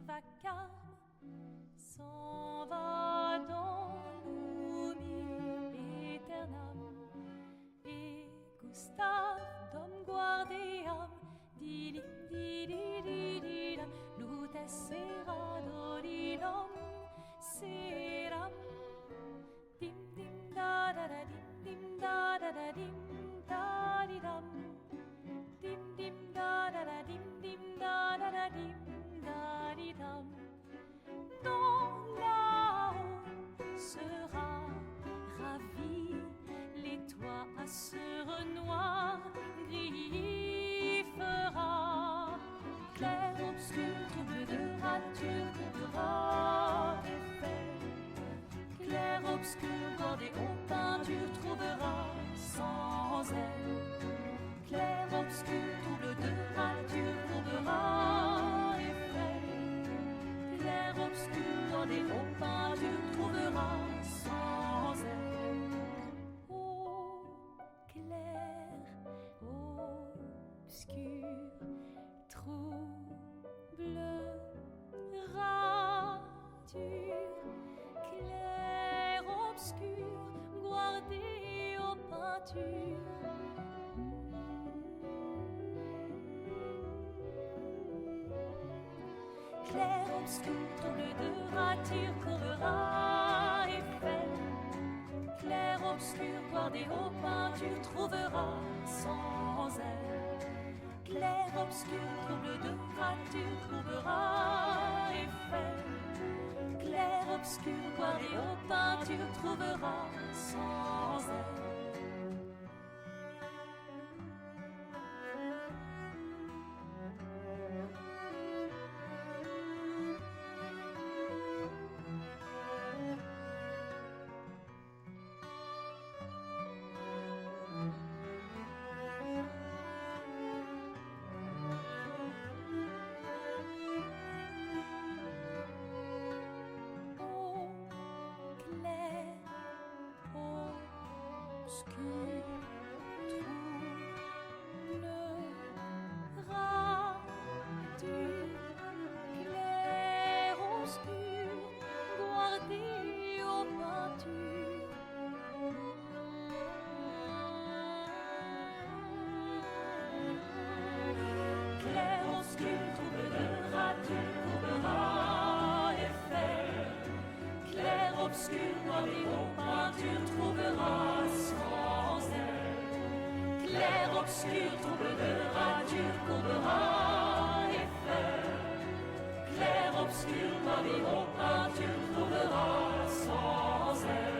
vacarme s'en va dans l'oubli éternam. Et Gustave dom guardiam dilim dididididam lutes seradodidam seram dim dim da da da dim da da da dim da di dam dim dim da da da dim da da da dim da di dam. Dans là-haut sera ravi, les toits à sœur noir gris fera, clair, obscur, trouble de rature, trouvera effet, clair, obscur, bordé aux peintures, trouvera sans elle, clair, obscur, trouble de rature, trouvera effet, clair, obscur, bordé aux peintures, trouvera sans elle. Ô clair, obscur, trouble, rature, clair, obscur, guardé aux peintures. Clair, obscur, trouble de rature, couvrera effet. Clair, obscur, guardé aux peintures, trouvera sans elle. Clair, obscur, trouble de rature, trouvera effet. Clair, obscur, guardé aux peintures, trouvera sans elle. Obscur, guardé aux peintures, trouvera sans elle. Clair, obscur, trouble de rature, couvrera effet. Clair, obscur, guardé aux peintures, trouvera sans elle.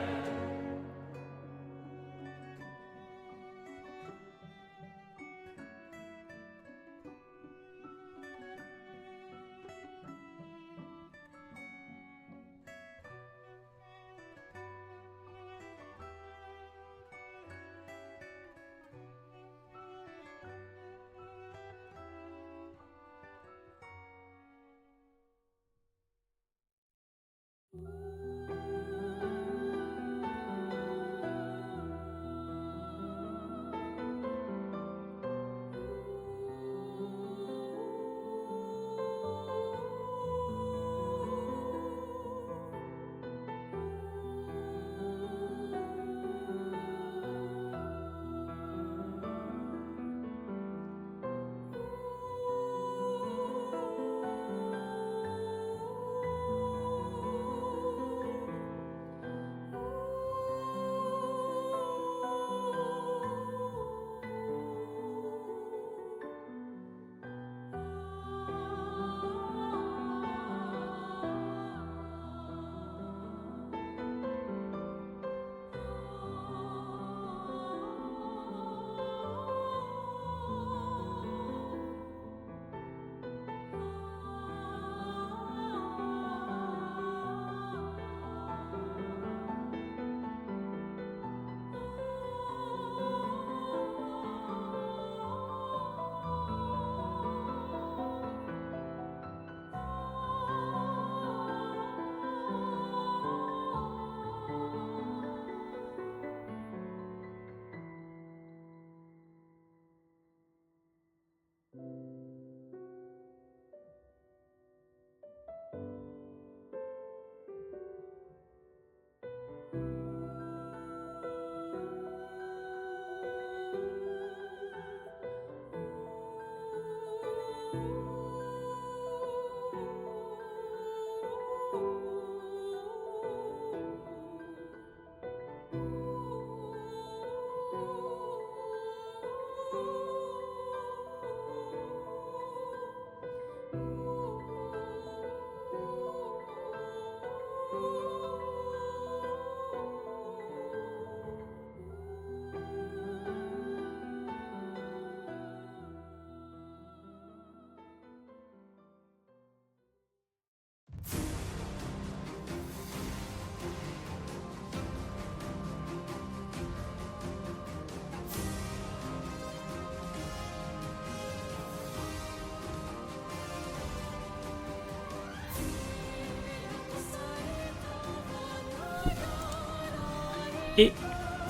Et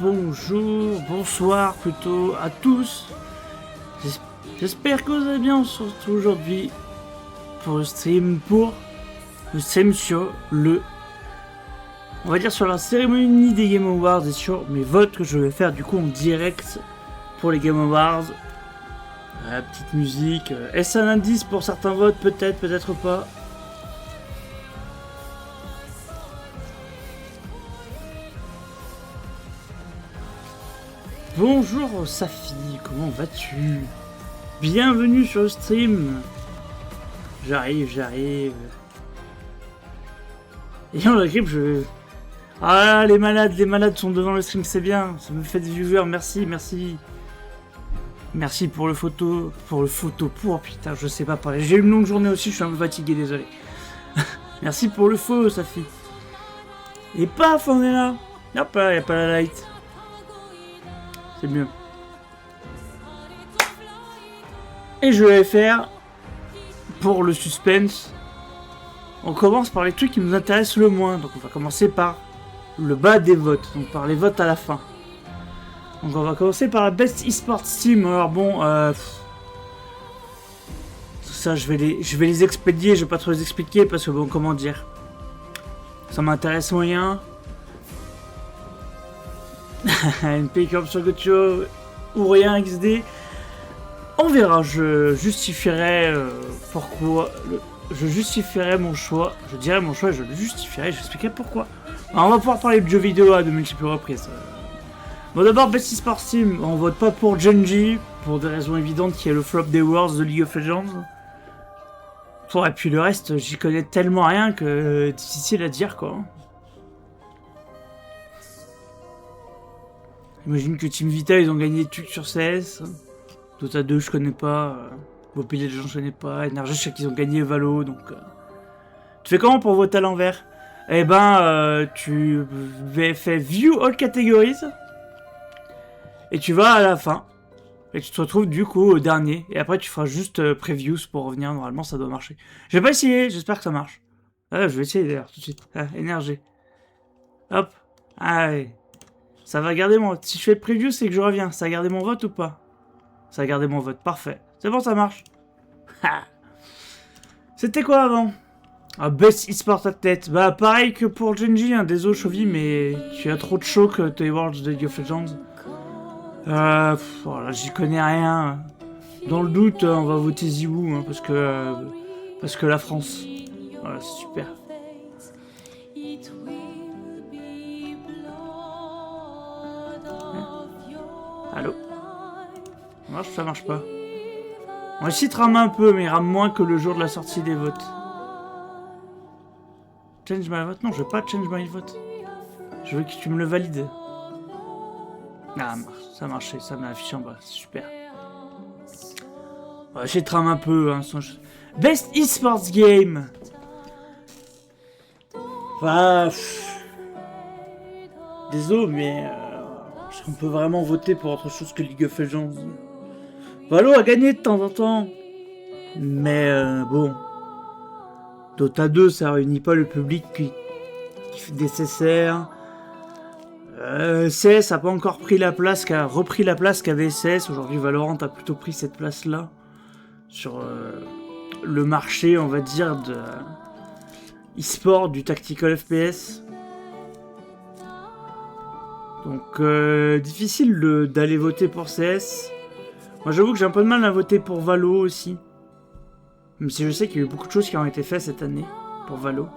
bonjour, bonsoir plutôt à tous. J'espère que vous allez bien. On se retrouve aujourd'hui pour le stream sur le... On va dire sur la cérémonie des Game Awards et sur mes votes que je vais faire du coup en direct pour les Game Awards. Petite musique. Est-ce un indice pour certains votes? Peut-être, peut-être pas. Bonjour Safi, comment vas-tu? Bienvenue sur le stream. J'arrive. Et on la grippe, Ah, les malades sont devant le stream, c'est bien. Ça me fait des viewers, merci. Merci pour le photo. Putain, je sais pas parler. J'ai eu une longue journée aussi, je suis un peu fatigué, désolé. Merci pour le faux, Safi. Et paf, on est là. Hop là, y a pas la light. C'est mieux. Et je vais faire, pour le suspense, on commence par les trucs qui nous intéressent le moins. Donc on va commencer par le bas des votes, donc par les votes à la fin. Donc on va commencer par la Best eSports Team. Alors bon, tout ça je vais les expédier, je vais pas trop les expliquer parce que bon, comment dire, ça m'intéresse moyen. Une pick-up sur Gocho ou rien XD. On verra, je justifierai pourquoi. Je justifierai mon choix. Je dirai mon choix et je le justifierai. J'expliquerai pourquoi. Alors, on va pouvoir parler de jeux vidéo à de multiples reprises. Bon, d'abord, Best eSports Team. On vote pas pour Genji, pour des raisons évidentes, qui est le flop des Worlds de League of Legends. Et puis le reste, j'y connais tellement rien que difficile à dire quoi. J'imagine que Team Vita, ils ont gagné des trucs sur CS. Dota 2, je connais pas. Mobile Legends, je connais pas. NRG, je sais qu'ils ont gagné Valo, donc... Tu fais comment pour voter à l'envers? Eh ben, tu fais View All Categories. Et tu vas à la fin. Et tu te retrouves du coup au dernier. Et après, tu feras juste Previews pour revenir. Normalement, ça doit marcher. Je vais pas essayer, j'espère que ça marche. Ah, je vais essayer d'ailleurs, tout de suite. Ah, NRG. Hop. Allez. Ça va garder mon... Si je fais le preview, c'est que je reviens. Ça a gardé mon vote ou pas? Ça a gardé mon vote. Parfait. C'est bon, ça marche. C'était quoi avant? Ah, Best eSport Athlete. Bah, pareil que pour Genji. Hein. Désolé, Chovy, mais tu as trop de choc tes Worlds de League of Legends. Voilà, j'y connais rien. Dans le doute, on va voter Ziwoo. Hein, parce que la France. Voilà, c'est super. Allô? Ça marche pas. On va essayer de ramer un peu, mais il rame moins que le jour de la sortie des votes. Change my vote? Non, je veux pas change my vote. Je veux que tu me le valides. Ah, ça a marché, ça m'a affiché en bas, c'est super. On va essayer de ramer un peu. Hein, Best eSports Game. Enfin... Désolé, mais... Est-ce qu'on peut vraiment voter pour autre chose que League of Legends? Valo a gagné de temps en temps. Mais bon. Dota 2, ça réunit pas le public qui fait des CSR. CS a pas encore pris la place, repris la place qu'avait CS. Aujourd'hui, Valorant a plutôt pris cette place-là. Sur le marché, on va dire, de e-sport, du tactical FPS. Donc, difficile d'aller voter pour CS. Moi, j'avoue que j'ai un peu de mal à voter pour Valo aussi. Même si je sais qu'il y a eu beaucoup de choses qui ont été faites cette année pour Valo.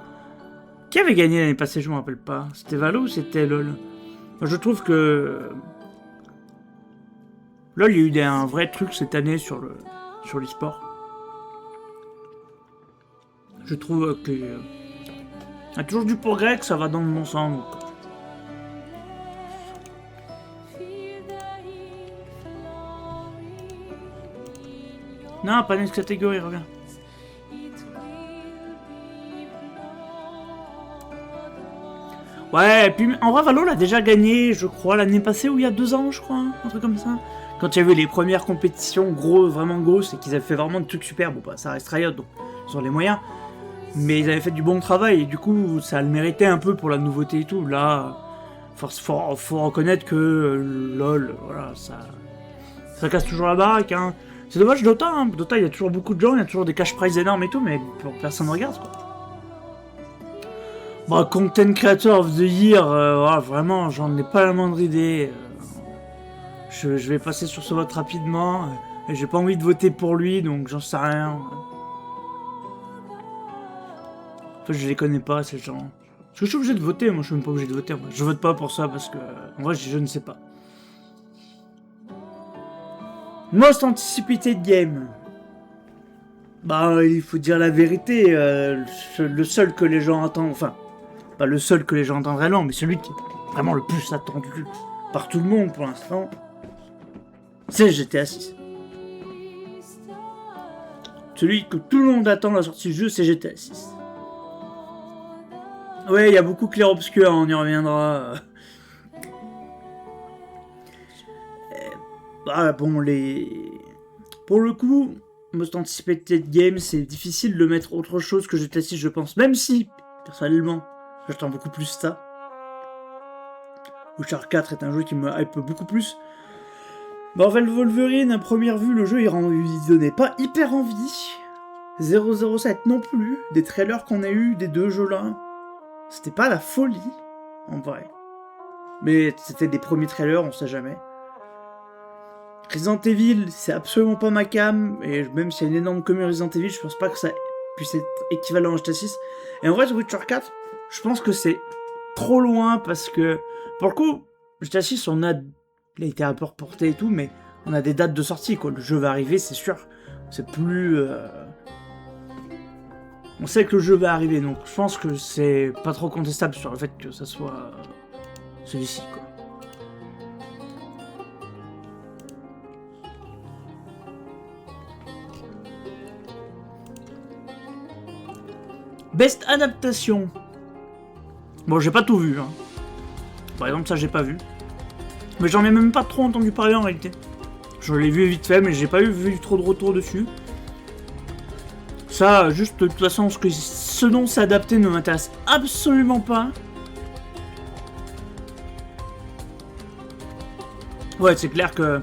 Qui avait gagné l'année passée, je me rappelle pas. C'était Valo ou c'était LoL? Moi, je trouve que... LoL, il y a eu un vrai truc cette année sur l'e-sport. Je trouve que... il y a toujours du progrès, que ça va dans le bon sens. Donc... Non, pas next catégorie, reviens. Ouais, et puis en vrai, Valo l'a déjà gagné, je crois, l'année passée ou il y a 2 ans, je crois, hein, un truc comme ça. Quand il y avait les premières compétitions vraiment grosses et qu'ils avaient fait vraiment de trucs super, bon bah ça reste Riot, donc ils ont les moyens. Mais ils avaient fait du bon travail et du coup ça le méritait un peu pour la nouveauté et tout. Là, Faut reconnaître que LOL, voilà, ça casse toujours la baraque, hein. C'est dommage Dota, hein. Dota, il y a toujours beaucoup de gens, il y a toujours des cash prizes énormes et tout, mais personne ne regarde, quoi. Bah, Content Creator of the Year, voilà, vraiment, j'en ai pas la moindre idée. Je vais passer sur ce vote rapidement. Et j'ai pas envie de voter pour lui, donc j'en sais rien. En fait, je les connais pas, ces gens. Est-ce que je suis obligé de voter? Moi, je suis même pas obligé de voter. Moi. Je vote pas pour ça parce que, en vrai, je ne sais pas. Most Anticipated Game. Bah, il faut dire la vérité. Le seul que les gens attendent, enfin, pas le seul que les gens attendent réellement, mais celui qui est vraiment le plus attendu par tout le monde pour l'instant, c'est GTA 6. Celui que tout le monde attend la sortie du jeu, c'est GTA 6. Ouais, il y a beaucoup clair-obscur, on y reviendra. Bah bon, pour le coup, Most Anticipated Game, c'est difficile de mettre autre chose que GTA 6, je pense. Même si, personnellement, j'attends beaucoup plus ça. Witcher 4 est un jeu qui me hype beaucoup plus. Marvel Wolverine, à première vue, le jeu il donnait pas hyper envie. 007 non plus. Des trailers qu'on a eu des deux jeux là, c'était pas la folie, en vrai. Mais c'était des premiers trailers, on sait jamais. Resident Evil, c'est absolument pas ma cam, et même s'il y a une énorme communauté Resident Evil, je pense pas que ça puisse être équivalent à GTA 6. Et en vrai, The Witcher 4, je pense que c'est trop loin, parce que, pour le coup, GTA 6, il a été un peu reporté et tout, mais on a des dates de sortie, quoi. Le jeu va arriver, c'est sûr. C'est plus... On sait que le jeu va arriver, donc je pense que c'est pas trop contestable sur le fait que ça soit celui-ci, quoi. Best adaptation. Bon, j'ai pas tout vu, hein. Par exemple, ça, j'ai pas vu. Mais j'en ai même pas trop entendu parler, en réalité. Je l'ai vu vite fait, mais j'ai pas vu trop de retours dessus. Ça, juste, de toute façon, ce dont c'est adapté ne m'intéresse absolument pas. Ouais, c'est clair que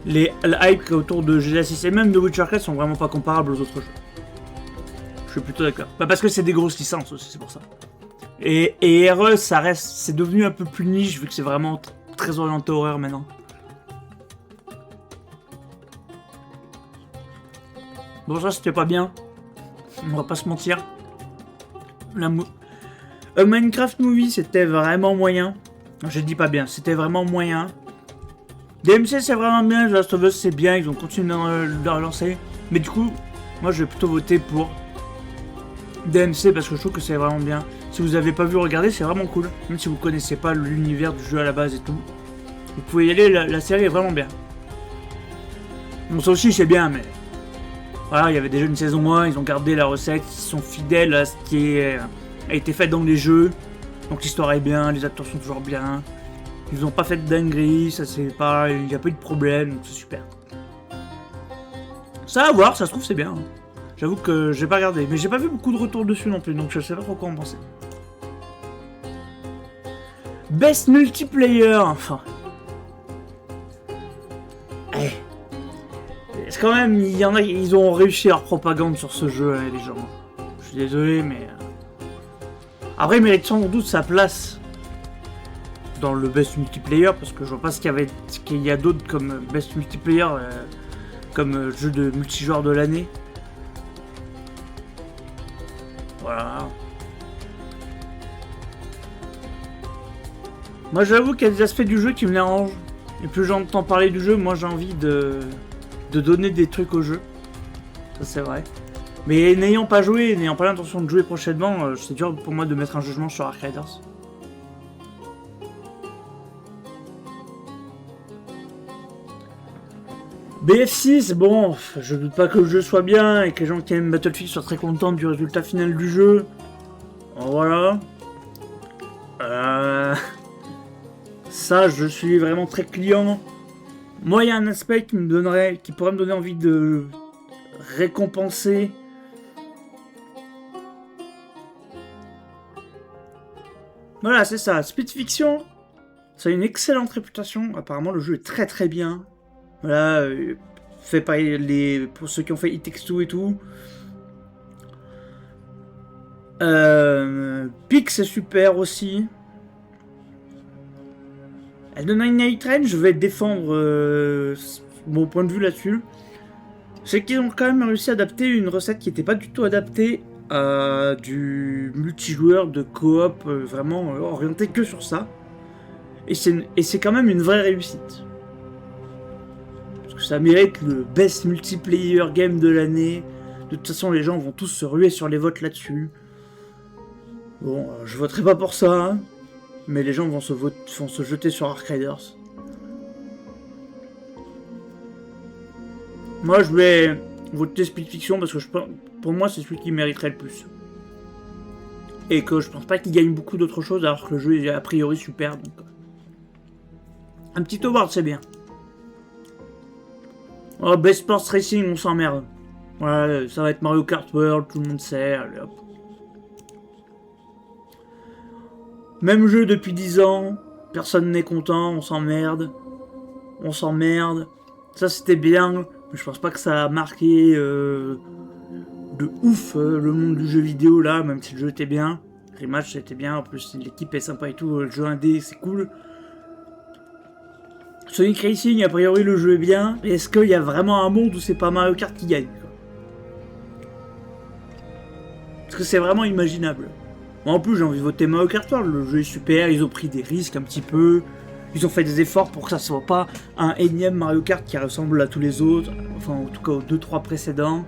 les hype autour de GTA 6 et même de Witcher 4 sont vraiment pas comparables aux autres jeux. Je suis plutôt d'accord. Bah parce que c'est des grosses licences aussi, c'est pour ça. Et RE, ça reste, c'est devenu un peu plus niche vu que c'est vraiment très orienté horreur maintenant. Bon, ça c'était pas bien. On va pas se mentir. Minecraft Movie, c'était vraiment moyen. Je dis pas bien, c'était vraiment moyen. DMC, c'est vraiment bien. The Last of Us, c'est bien. Ils ont continué de relancer. Mais du coup, moi, je vais plutôt voter pour DMC parce que je trouve que c'est vraiment bien. Si vous avez pas vu, regardez, c'est vraiment cool. Même si vous connaissez pas l'univers du jeu à la base et tout. Vous pouvez y aller, la série est vraiment bien. Bon, ça aussi, c'est bien, mais... Voilà, il y avait déjà une saison 1, ils ont gardé la recette, ils sont fidèles à ce qui a été fait dans les jeux. Donc l'histoire est bien, les acteurs sont toujours bien. Ils ont pas fait de dinguerie, ça c'est pas... Il n'y a pas eu de problème, donc c'est super. Ça à voir, ça se trouve c'est bien. J'avoue que j'ai pas regardé, mais j'ai pas vu beaucoup de retours dessus non plus, donc je sais pas trop quoi en penser. Best Multiplayer, enfin... C'est quand même, il y en a, ils ont réussi leur propagande sur ce jeu, les gens. Je suis désolé, mais... Après, il mérite sans doute sa place dans le Best Multiplayer, parce que je vois pas ce qu'il y a d'autre comme Best Multiplayer, comme jeu de multijoueur de l'année. Voilà. Moi, j'avoue qu'il y a des aspects du jeu qui me dérangent. Et plus j'entends parler du jeu, moi j'ai envie de donner des trucs au jeu. Ça c'est vrai. Mais n'ayant pas joué, n'ayant pas l'intention de jouer prochainement, c'est dur pour moi de mettre un jugement sur Ark Riders. BF6, bon, je doute pas que le jeu soit bien et que les gens qui aiment Battlefield soient très contents du résultat final du jeu. Voilà. Ça, je suis vraiment très client. Moi, il y a un aspect qui pourrait me donner envie de récompenser. Voilà, c'est ça. Speed Fiction, Ça a une excellente réputation. Apparemment, le jeu est très très bien. Voilà, fait par pour ceux qui ont fait It Takes Two et tout. Pix c'est super aussi. Elden Night Train, je vais défendre mon point de vue là-dessus. C'est qu'ils ont quand même réussi à adapter une recette qui n'était pas du tout adaptée à du multijoueur de coop vraiment orienté que sur ça. Et c'est quand même une vraie réussite. Parce que ça mérite le best multiplayer game de l'année. De toute façon, les gens vont tous se ruer sur les votes là-dessus. Bon, je voterai pas pour ça, hein, mais les gens vont se jeter sur Arkriders. Moi, je vais voter Split Fiction parce que pour moi, c'est celui qui mériterait le plus. Et que je pense pas qu'il gagne beaucoup d'autres choses alors que le jeu est a priori super. Donc... Un petit award, c'est bien. Oh, Best Sports Racing, on s'emmerde. Voilà, ça va être Mario Kart World, tout le monde sait. Allez, hop. Même jeu depuis 10 ans, personne n'est content, on s'emmerde. On s'emmerde. Ça c'était bien, mais je pense pas que ça a marqué de ouf le monde du jeu vidéo là, même si le jeu était bien. Rematch c'était bien, en plus l'équipe est sympa et tout, le jeu indé c'est cool. Sonic Racing, a priori le jeu est bien, mais est-ce qu'il y a vraiment un monde où c'est pas Mario Kart qui gagne quoi? Parce que c'est vraiment imaginable. Moi, en plus j'ai envie de voter Mario Kart World, le jeu est super, ils ont pris des risques un petit peu, ils ont fait des efforts pour que ça soit pas un énième Mario Kart qui ressemble à tous les autres, enfin en tout cas aux 2-3 précédents.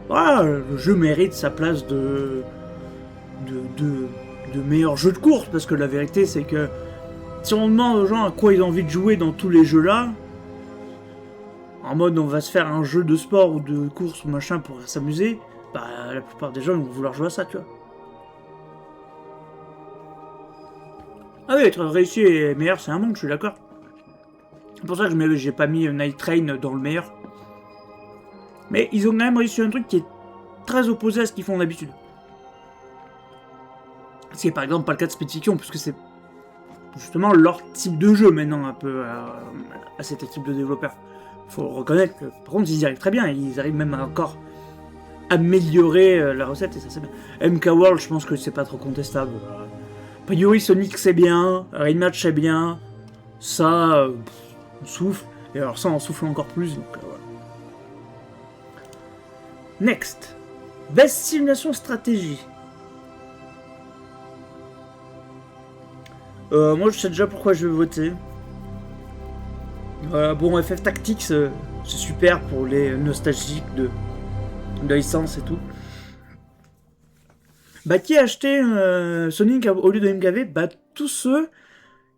Voilà, le jeu mérite sa place de meilleur jeu de course, parce que la vérité c'est que si on demande aux gens à quoi ils ont envie de jouer dans tous les jeux là, en mode on va se faire un jeu de sport ou de course ou machin pour s'amuser, bah la plupart des gens ils vont vouloir jouer à ça, tu vois. Ah oui, être réussi et meilleur c'est un monde, je suis d'accord. C'est pour ça que j'ai pas mis Night Train dans le meilleur. Mais ils ont quand même réussi un truc qui est très opposé à ce qu'ils font d'habitude. Ce qui est par exemple pas le cas de Split Fiction, puisque c'est justement leur type de jeu maintenant un peu à cette équipe de développeurs. Faut reconnaître que par contre ils y arrivent très bien, ils arrivent même à encore améliorer la recette et ça c'est bien. MK World je pense que c'est pas trop contestable. A priori Sonic c'est bien, Rematch c'est bien, ça on souffle, et alors ça on souffle encore plus donc voilà. Next, Best Simulation Stratégie. Moi je sais déjà pourquoi je vais voter. Bon, FF Tactics c'est super pour les nostalgiques de licence et tout. Bah qui a acheté Sonic au lieu de MKV? Bah tous ceux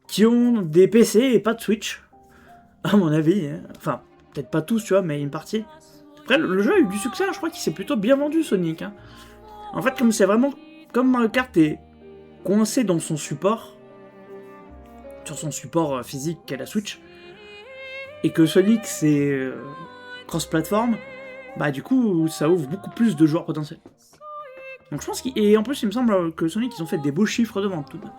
qui ont des PC et pas de Switch. À mon avis, hein. Enfin peut-être pas tous tu vois, mais une partie. Après le jeu a eu du succès, je crois qu'il s'est plutôt bien vendu Sonic, hein. En fait comme c'est vraiment... Comme Mario Kart est coincé dans son support, sur son support physique qu'est la Switch, et que Sonic c'est cross-platform, bah du coup ça ouvre beaucoup plus de joueurs potentiels. Donc je pense et en plus il me semble que Sonic ils ont fait des beaux chiffres de vente tout de même.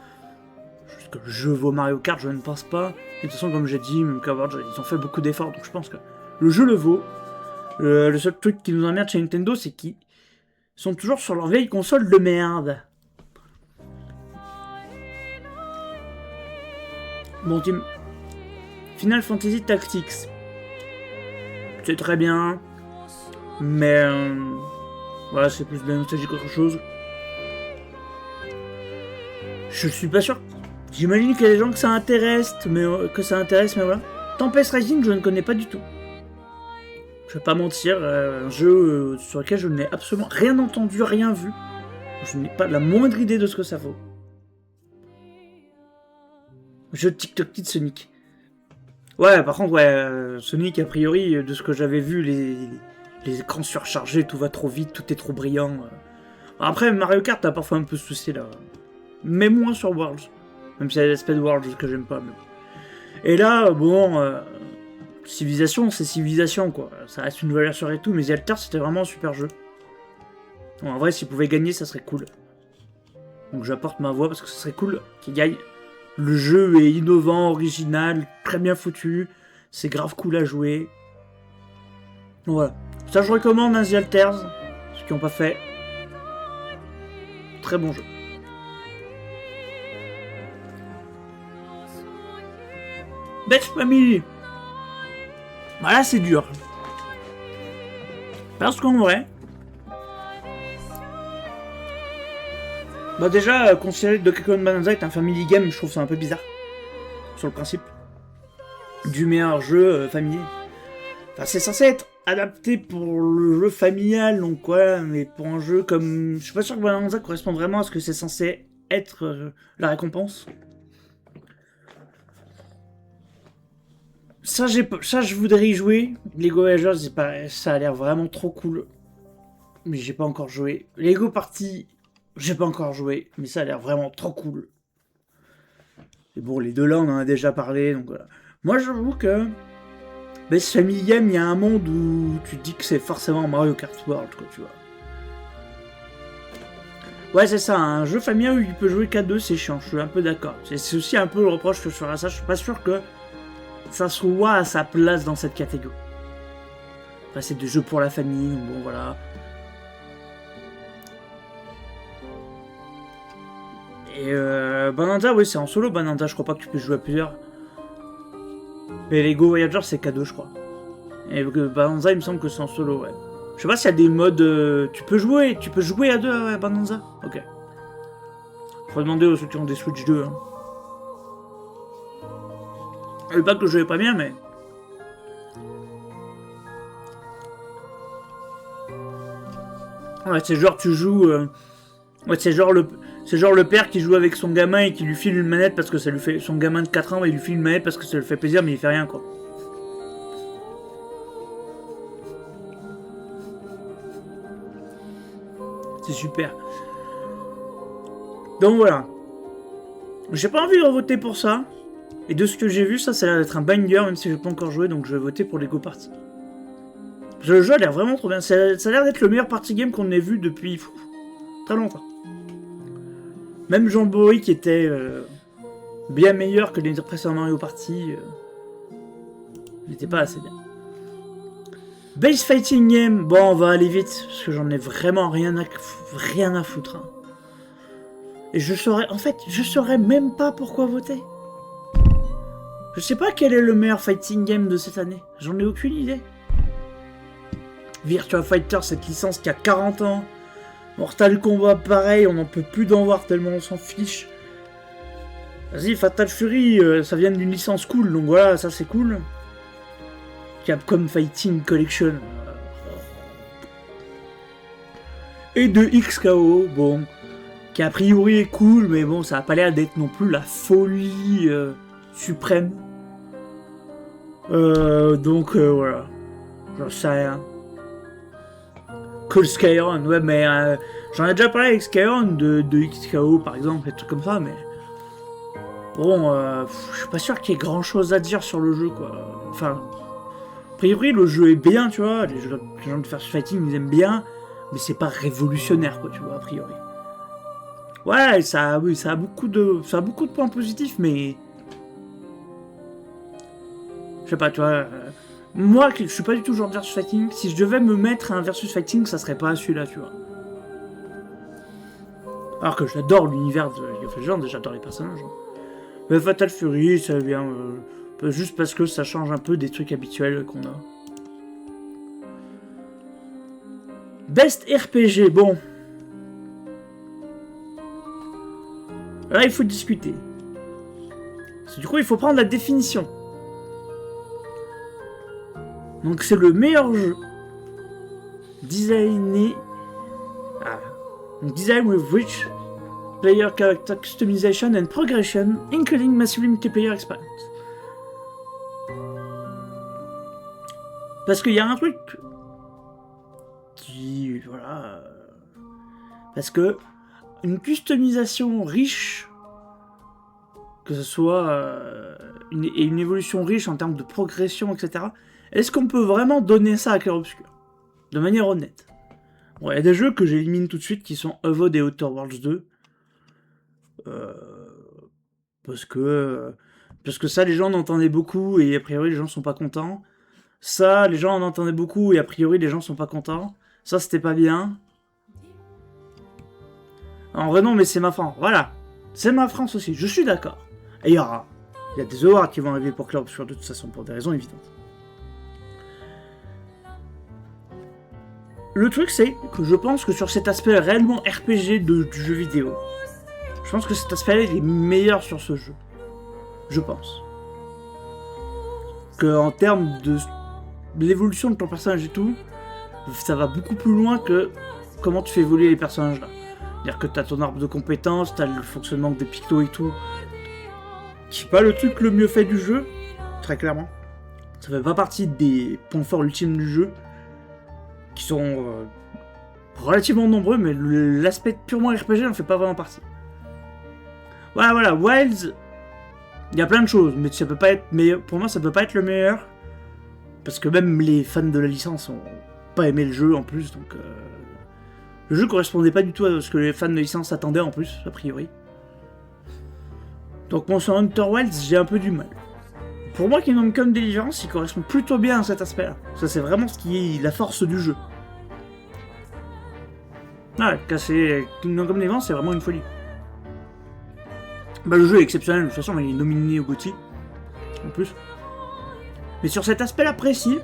Juste que le jeu vaut Mario Kart, je ne pense pas. De toute façon comme j'ai dit, même qu'Awards, ils ont fait beaucoup d'efforts, donc je pense que le jeu le vaut. Le seul truc qui nous emmerde chez Nintendo, c'est qu'ils sont toujours sur leur vieille console de merde. Bon team, Final Fantasy Tactics, c'est très bien, mais voilà, c'est plus de la nostalgie qu'autre chose. Je suis pas sûr. J'imagine qu'il y a des gens que ça intéresse, mais voilà. Tempest Rising, je ne connais pas du tout. Je vais pas mentir, un jeu sur lequel je n'ai absolument rien entendu, rien vu. Je n'ai pas la moindre idée de ce que ça vaut. Jeu de TikTok de Sonic. Ouais, par contre, Sonic, a priori, de ce que j'avais vu, les écrans surchargés, tout va trop vite, tout est trop brillant. Après, Mario Kart a parfois un peu ce souci là. Mais moins sur Worlds. Même si il y a l'aspect de Worlds que j'aime pas. Mais... Et là, bon, Civilization, c'est Civilization quoi. Ça reste une valeur sûre et tout, mais The Alter c'était vraiment un super jeu. Bon, en vrai, s'il pouvait gagner, ça serait cool. Donc j'apporte ma voix parce que ce serait cool qu'il gagne Le jeu est innovant, original, très bien foutu. C'est grave cool à jouer. Donc voilà. Ça, je recommande The Alters, ceux qui n'ont pas fait. Très bon jeu. Best Family. Voilà, c'est dur. Parce qu'en vrai, bah déjà, considérer que Donkey Kong Bonanza est un family game, je trouve ça un peu bizarre. Sur le principe. Du meilleur jeu familier. Enfin, c'est censé être adapté pour le jeu familial, donc ouais, mais pour un jeu comme... Je suis pas sûr que Bonanza corresponde vraiment à ce que c'est censé être la récompense. Ça, je voudrais y jouer. Lego Avengers, ça a l'air vraiment trop cool. Mais j'ai pas encore joué. Lego Party, j'ai pas encore joué. Mais ça a l'air vraiment trop cool. Et bon, les deux là, on en a déjà parlé. Donc voilà. Moi, j'avoue que Best Family Game, il y a un monde où tu te dis que c'est forcément Mario Kart World, quoi, tu vois. Ouais, c'est ça, un jeu familial où il peut jouer qu'à deux, c'est chiant. Je suis un peu d'accord. C'est aussi un peu le reproche que je ferai à ça. Je suis pas sûr que ça soit à sa place dans cette catégorie. Après, c'est des jeux pour la famille, donc bon, voilà. Et Bonanza, oui, c'est en solo. Bonanza, je crois pas que tu peux jouer à plusieurs. Mais Lego Voyager, c'est K2, je crois. Et Bonanza, il me semble que c'est en solo, ouais. Je sais pas s'il y a des modes... tu peux jouer à deux à Bonanza. Ok. Faut demander aux ceux qui ont des Switch 2. Hein. Le pas que je jouais pas bien, mais... Ouais, c'est genre tu joues... Ouais, c'est genre le père qui joue avec son gamin et qui lui file une manette parce que ça lui fait... Son gamin de 4 ans, il lui file une manette parce que ça lui fait plaisir, mais il fait rien, quoi. C'est super. Donc voilà. J'ai pas envie de voter pour ça. Et de ce que j'ai vu, ça a l'air d'être un banger, même si j'ai pas encore joué, donc je vais voter pour Lego Party. Parce que le jeu a l'air vraiment trop bien. Ça a l'air d'être le meilleur party game qu'on ait vu depuis très longtemps. Même Jamboree qui était bien meilleur que les précédents Mario Party, n'était pas assez bien. Base Fighting Game, bon, on va aller vite, parce que j'en ai vraiment rien à foutre. Hein. Et je saurais même pas pourquoi voter. Je sais pas quel est le meilleur fighting game de cette année. J'en ai aucune idée. Virtua Fighter, cette licence qui a 40 ans. Mortal Kombat, pareil, on n'en peut plus d'en voir tellement on s'en fiche. Vas-y, Fatal Fury, ça vient d'une licence cool, donc voilà, ça c'est cool. Capcom Fighting Collection. Et de XKO, bon, qui a priori est cool, mais bon, ça a pas l'air d'être non plus la folie suprême. Donc voilà, j'en sais rien. Cool Skyron, ouais, mais j'en ai déjà parlé avec Skyron de XKO par exemple, et tout comme ça, mais bon, je suis pas sûr qu'il y ait grand chose à dire sur le jeu, quoi. Enfin, a priori, le jeu est bien, tu vois, les gens de First Fighting ils aiment bien, mais c'est pas révolutionnaire, quoi, tu vois, a priori. Ouais, ça a beaucoup de points positifs, mais je sais pas, tu vois. Moi, je suis pas du tout genre de versus fighting. Si je devais me mettre un versus fighting, ça serait pas celui-là, tu vois. Alors que j'adore l'univers de League of Legends, j'adore les personnages. Mais Fatal Fury, ça vient juste parce que ça change un peu des trucs habituels qu'on a. Best RPG, bon. Là, il faut discuter. Parce que du coup, il faut prendre la définition. Donc c'est le meilleur jeu designé, design with rich player character customization and progression, including massive multiplayer experience. Parce qu'il y a un truc qui, voilà, parce que une customisation riche, que ce soit une évolution riche en termes de progression, etc. Est-ce qu'on peut vraiment donner ça à Clair Obscur de manière honnête? Bon, il y a des jeux que j'élimine tout de suite qui sont Evo et Outer Worlds 2. Parce que ça, les gens en entendaient beaucoup et a priori, les gens sont pas contents. Ça, les gens en entendaient beaucoup et a priori, les gens sont pas contents. Ça, c'était pas bien. En vrai, non, mais c'est ma France. Voilà. C'est ma France aussi. Je suis d'accord. Et il y a des awards qui vont arriver pour Clair Obscur de toute façon, pour des raisons évidentes. Le truc, c'est que je pense que sur cet aspect réellement RPG du jeu vidéo, je pense que cet aspect-là, il est meilleur sur ce jeu. Je pense. Que en termes de l'évolution de ton personnage et tout, ça va beaucoup plus loin que comment tu fais évoluer les personnages là. C'est-à-dire que t'as ton arbre de compétences, t'as le fonctionnement des pictos et tout. Qui est pas le truc le mieux fait du jeu, très clairement. Ça fait pas partie des points forts ultimes du jeu, qui sont relativement nombreux, mais l'aspect purement RPG n'en fait pas vraiment partie. Voilà, Wilds, il y a plein de choses, mais ça peut pas être meilleur. Pour moi, ça peut pas être le meilleur, parce que même les fans de la licence ont pas aimé le jeu en plus, donc le jeu correspondait pas du tout à ce que les fans de la licence attendaient en plus, a priori. Donc Monster Hunter Wilds, j'ai un peu du mal. Pour moi, Kingdom Come Deliverance, il correspond plutôt bien à cet aspect-là. Ça, c'est vraiment ce qui est la force du jeu. Ouais, casser Kingdom Come Deliverance, c'est vraiment une folie. Bah, le jeu est exceptionnel, de toute façon, il est nominé au GOTY. En plus. Mais sur cet aspect-là précis,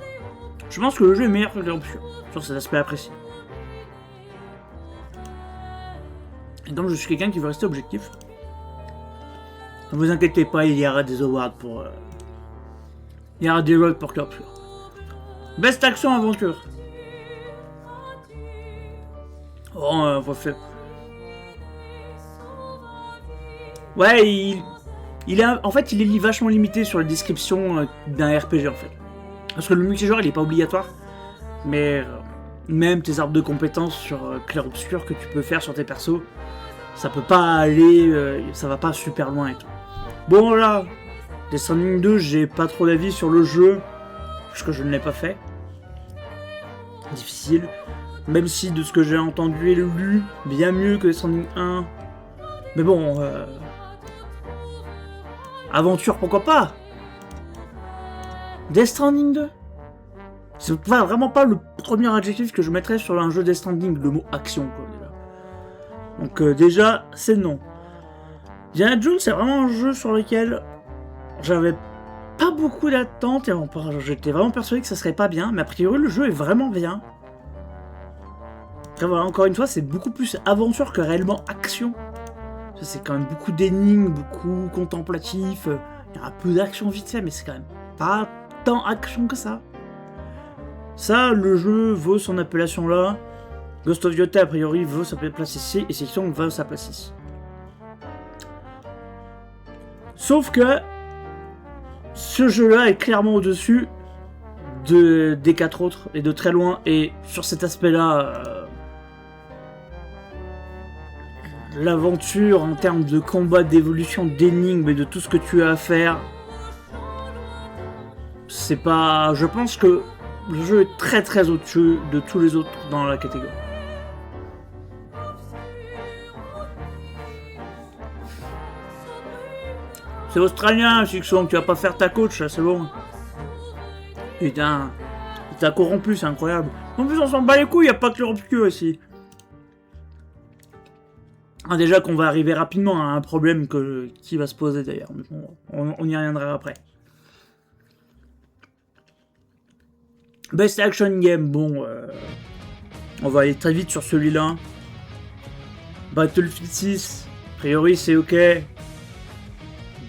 je pense que le jeu est meilleur que Clair Obscur. Sur cet aspect-là précis. Et donc, je suis quelqu'un qui veut rester objectif. Ne vous inquiétez pas, il y aura des awards pour... Il y aura des awards pour Clair Obscur. Best action aventure. Oh, refait. Ouais, il est... En fait, il est vachement limité sur la description d'un RPG, en fait. Parce que le multijoueur, il est pas obligatoire. Mais même tes arbres de compétences sur Clair Obscur que tu peux faire sur tes persos, ça peut pas aller... ça va pas super loin et tout. Bon, là, Death Stranding 2, j'ai pas trop d'avis sur le jeu, parce que je ne l'ai pas fait. Difficile. Même si, de ce que j'ai entendu et lu, bien mieux que Death Stranding 1. Mais bon, aventure, pourquoi pas. Death Stranding 2, c'est vraiment pas le premier adjectif que je mettrais sur un jeu Death Stranding, le mot action, quoi, déjà. Donc déjà, c'est non. Indiana Jones, c'est vraiment un jeu sur lequel j'avais pas beaucoup d'attentes, et j'étais vraiment persuadé que ça serait pas bien, mais a priori le jeu est vraiment bien. Après voilà, encore une fois, c'est beaucoup plus aventure que réellement action. C'est quand même beaucoup d'énigmes, beaucoup contemplatif, il y a un peu d'action vite fait, mais c'est quand même pas tant action que ça. Ça, le jeu vaut son appellation là. Ghost of Yota, a priori, vaut sa place ici, et Section vaut sa place ici. Sauf que ce jeu-là est clairement au-dessus des 4 autres, et de très loin, et sur cet aspect-là, l'aventure en termes de combat, d'évolution, d'énigmes et de tout ce que tu as à faire, c'est pas... Je pense que le jeu est très très au-dessus de tous les autres dans la catégorie. C'est australien, Sixon, tu vas pas faire ta coach, là, c'est bon. Putain, il t'a corrompu, c'est incroyable. En plus, on s'en bat les couilles, y a pas que le Obscur ici. Ah, déjà qu'on va arriver rapidement à un problème qui va se poser d'ailleurs. On y reviendra après. Best Action Game, bon, on va aller très vite sur celui-là. Battlefield 6, a priori c'est ok.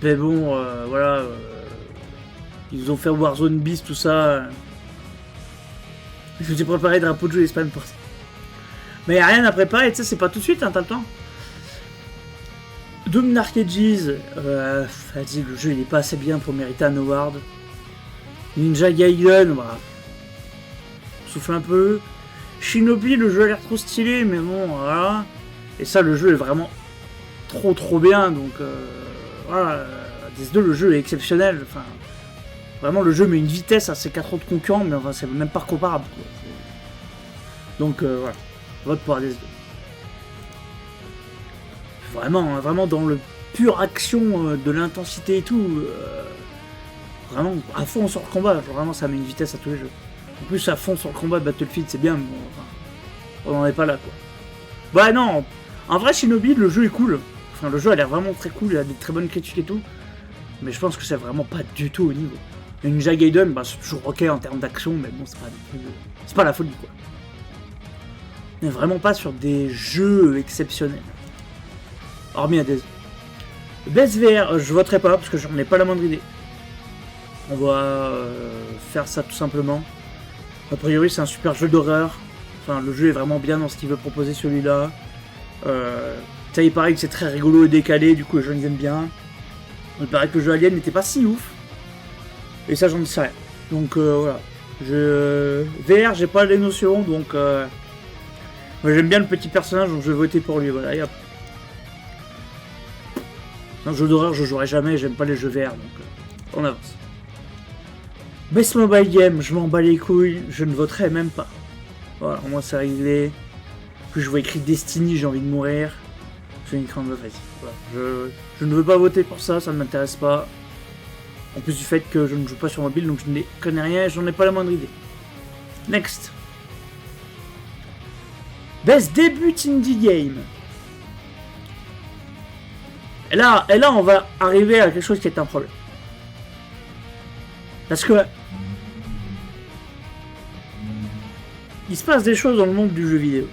Mais bon, voilà, ils ont fait Warzone Beast, tout ça. Je vous ai préparé drapeau de jeu Espagne pour ça. Mais y a rien à préparer, tu sais, c'est pas tout de suite, hein, t'as le temps. Doom Dark Ages, vas-y, le jeu il est pas assez bien pour mériter un award. Ninja Gaiden, voilà. Souffle un peu. Shinobi, le jeu a l'air trop stylé, mais bon, voilà. Et ça, le jeu est vraiment trop bien, donc voilà. DS2, le jeu est exceptionnel, enfin... Vraiment, le jeu met une vitesse à ces 4 autres concurrents, mais enfin, c'est même pas comparable, quoi. Donc, voilà. Vote pour DS2. Vraiment dans le pure action, de l'intensité et tout. Vraiment, à fond sur le combat. Genre, vraiment, ça met une vitesse à tous les jeux. En plus, à fond sur le combat de Battlefield, c'est bien, mais bon, enfin, on n'en est pas là, quoi. Bah non, en vrai, Shinobi, le jeu est cool. Enfin, le jeu a l'air vraiment très cool, il a des très bonnes critiques et tout. Mais je pense que c'est vraiment pas du tout au niveau. Ninja Gaiden, bah, c'est toujours ok en termes d'action, mais bon, c'est pas la folie, quoi. On n'est vraiment pas sur des jeux exceptionnels. Hormis à des... BSVR, je voterai pas, parce que j'en ai pas la moindre idée. On va faire ça tout simplement. A priori, c'est un super jeu d'horreur. Enfin, le jeu est vraiment bien dans ce qu'il veut proposer, celui-là. Ça, il paraît que c'est très rigolo et décalé, du coup, les gens ils aiment bien. Il paraît que le jeu Alien n'était pas si ouf. Et ça, j'en sais rien. Donc, voilà. VR, j'ai pas les notions, donc... Moi, j'aime bien le petit personnage, donc je vais voter pour lui, voilà. Un jeu d'horreur, je jouerai jamais, j'aime pas les jeux VR, donc on avance. Best Mobile Game, je m'en bats les couilles, je ne voterai même pas. Voilà, au moins c'est réglé. Puis je vois écrit Destiny, j'ai envie de mourir. Je vais une crainte de face. Voilà. Je ne veux pas voter pour ça, ça ne m'intéresse pas. En plus du fait que je ne joue pas sur mobile, donc je ne connais rien et j'en ai pas la moindre idée. Next. Best Debut Indie Game. Et là, on va arriver à quelque chose qui est un problème. Parce que... il se passe des choses dans le monde du jeu vidéo.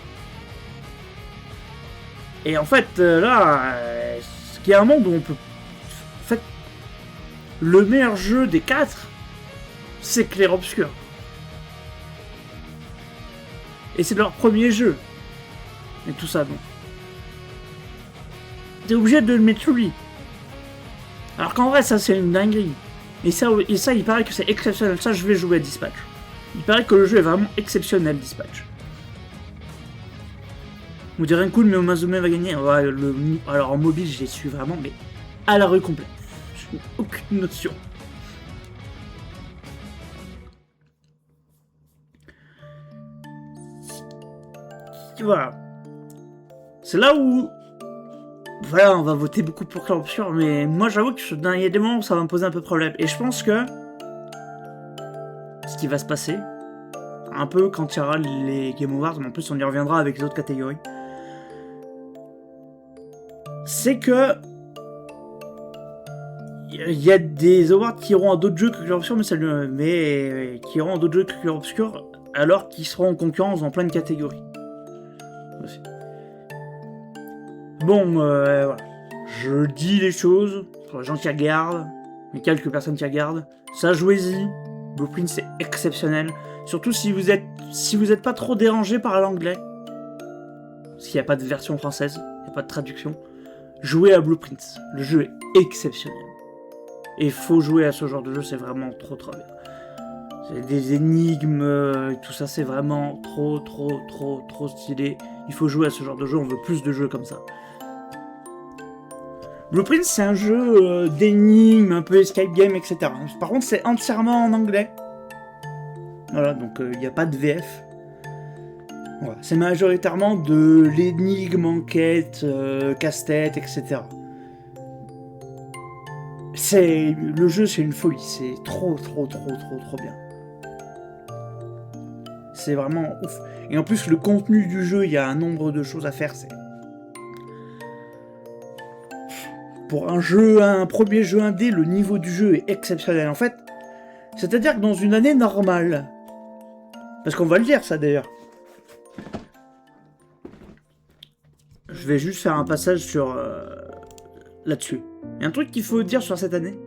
Et en fait, là... il y a un monde où on peut... En fait... le meilleur jeu des 4, c'est Clair Obscur. Et c'est leur premier jeu. Et tout ça, donc. T'es obligé de le mettre lui. Alors qu'en vrai, ça, c'est une dinguerie. Et ça, il paraît que c'est exceptionnel. Ça, je vais jouer à Dispatch. Il paraît que le jeu est vraiment exceptionnel, Dispatch. Vous direz un coup, mais Omazume va gagner. Ouais, alors en mobile, je les suis vraiment, mais à la rue complète. Je n'ai aucune notion. Voilà. C'est là où... voilà, on va voter beaucoup pour Clair Obscur, mais moi j'avoue que il y a des moments où ça va me poser un peu de problème. Et je pense que ce qui va se passer, un peu quand il y aura les Game Awards, mais en plus on y reviendra avec les autres catégories, c'est que il y a des awards qui iront à d'autres jeux que Clair Obscur, mais qui iront à d'autres jeux que Clair Obscur, alors qu'ils seront en concurrence dans plein de catégories. Aussi. Bon, voilà. Je dis les choses pour les gens qui regardent, les quelques personnes qui regardent. Ça, jouez-y. Blueprint, c'est exceptionnel. Surtout si vous êtes pas trop dérangé par l'anglais. Parce qu'il n'y a pas de version française, il n'y a pas de traduction. Jouez à Blueprint. Le jeu est exceptionnel. Et faut jouer à ce genre de jeu, c'est vraiment trop bien. C'est des énigmes, tout ça, c'est vraiment trop stylé. Il faut jouer à ce genre de jeu, on veut plus de jeux comme ça. Blueprint, c'est un jeu d'énigmes, un peu escape game, etc. Par contre, c'est entièrement en anglais. Voilà, donc il n'y a pas de VF. Voilà. C'est majoritairement de l'énigme, enquête, casse-tête, etc. Le jeu, c'est une folie. C'est trop bien. C'est vraiment ouf. Et en plus, le contenu du jeu, il y a un nombre de choses à faire. Pour un premier jeu indé, le niveau du jeu est exceptionnel. En fait, c'est-à-dire que dans une année normale, parce qu'on va le dire ça d'ailleurs, je vais juste faire un passage sur là-dessus. Il y a un truc qu'il faut dire sur cette année.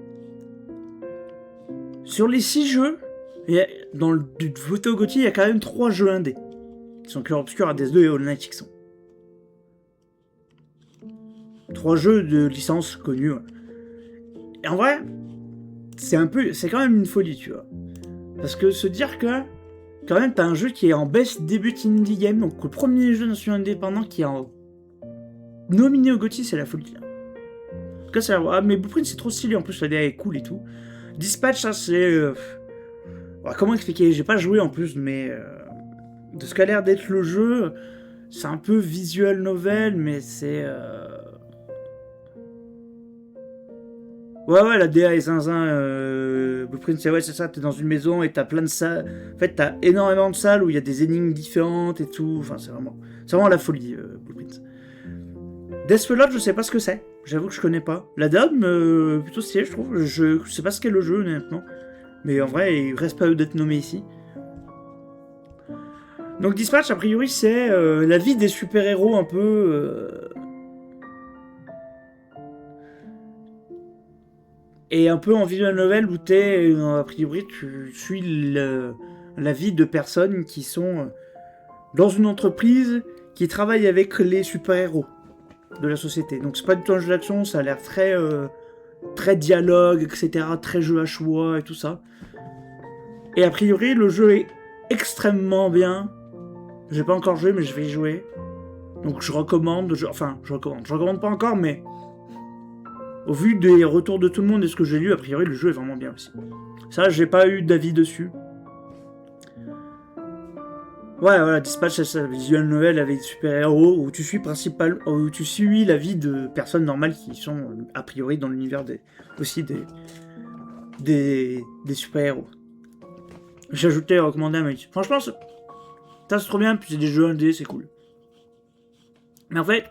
Sur les 6 jeux, dans le voté au GOTY, il y a quand même 3 jeux indés. Qui sont Clair Obscur, Hades 2 et Hollow Knight XO. 3 jeux de licence connus. Ouais. Et en vrai, c'est quand même une folie, tu vois. Parce que se dire que, quand même, t'as un jeu qui est en Best Debut Indie Game, donc le premier jeu national indépendant qui est nominé au GOTY, c'est la folie. Là. En tout cas, c'est mais Blueprint, c'est trop stylé, en plus, la DA est cool et tout. Dispatch, ça, c'est... comment expliquer? J'ai pas joué, en plus, mais... de ce qu'a l'air d'être le jeu, c'est un peu visual novel, mais c'est... Ouais, la DA est zinzin. Blueprint, c'est ça, t'es dans une maison et t'as plein de salles. En fait, t'as énormément de salles où il y a des énigmes différentes et tout. Enfin, c'est vraiment la folie, Blueprint. Deathloop, je sais pas ce que c'est. J'avoue que je connais pas. La dame, plutôt stylée, je trouve. Je sais pas ce qu'est le jeu, honnêtement. Mais en vrai, il reste pas eux d'être nommé ici. Donc Dispatch, a priori, c'est la vie des super-héros un peu... et un peu en visual novel où a priori, tu suis la vie de personnes qui sont dans une entreprise qui travaille avec les super-héros de la société. Donc c'est pas du tout un jeu d'action, ça a l'air très dialogue, etc., très jeu à choix et tout ça. Et a priori, le jeu est extrêmement bien. J'ai pas encore joué, mais je vais y jouer. Donc je recommande, je recommande pas encore, mais au vu des retours de tout le monde et ce que j'ai lu, a priori, le jeu est vraiment bien aussi. Ça, j'ai pas eu d'avis dessus. Ouais, voilà, Dispatch, c'est ça, visual novel avec des super-héros où tu suis la vie de personnes normales qui sont, a priori, dans l'univers des super-héros. J'ai ajouté recommandé à Mike. Franchement, c'est trop bien, puis c'est des jeux indés, c'est cool. Mais en fait,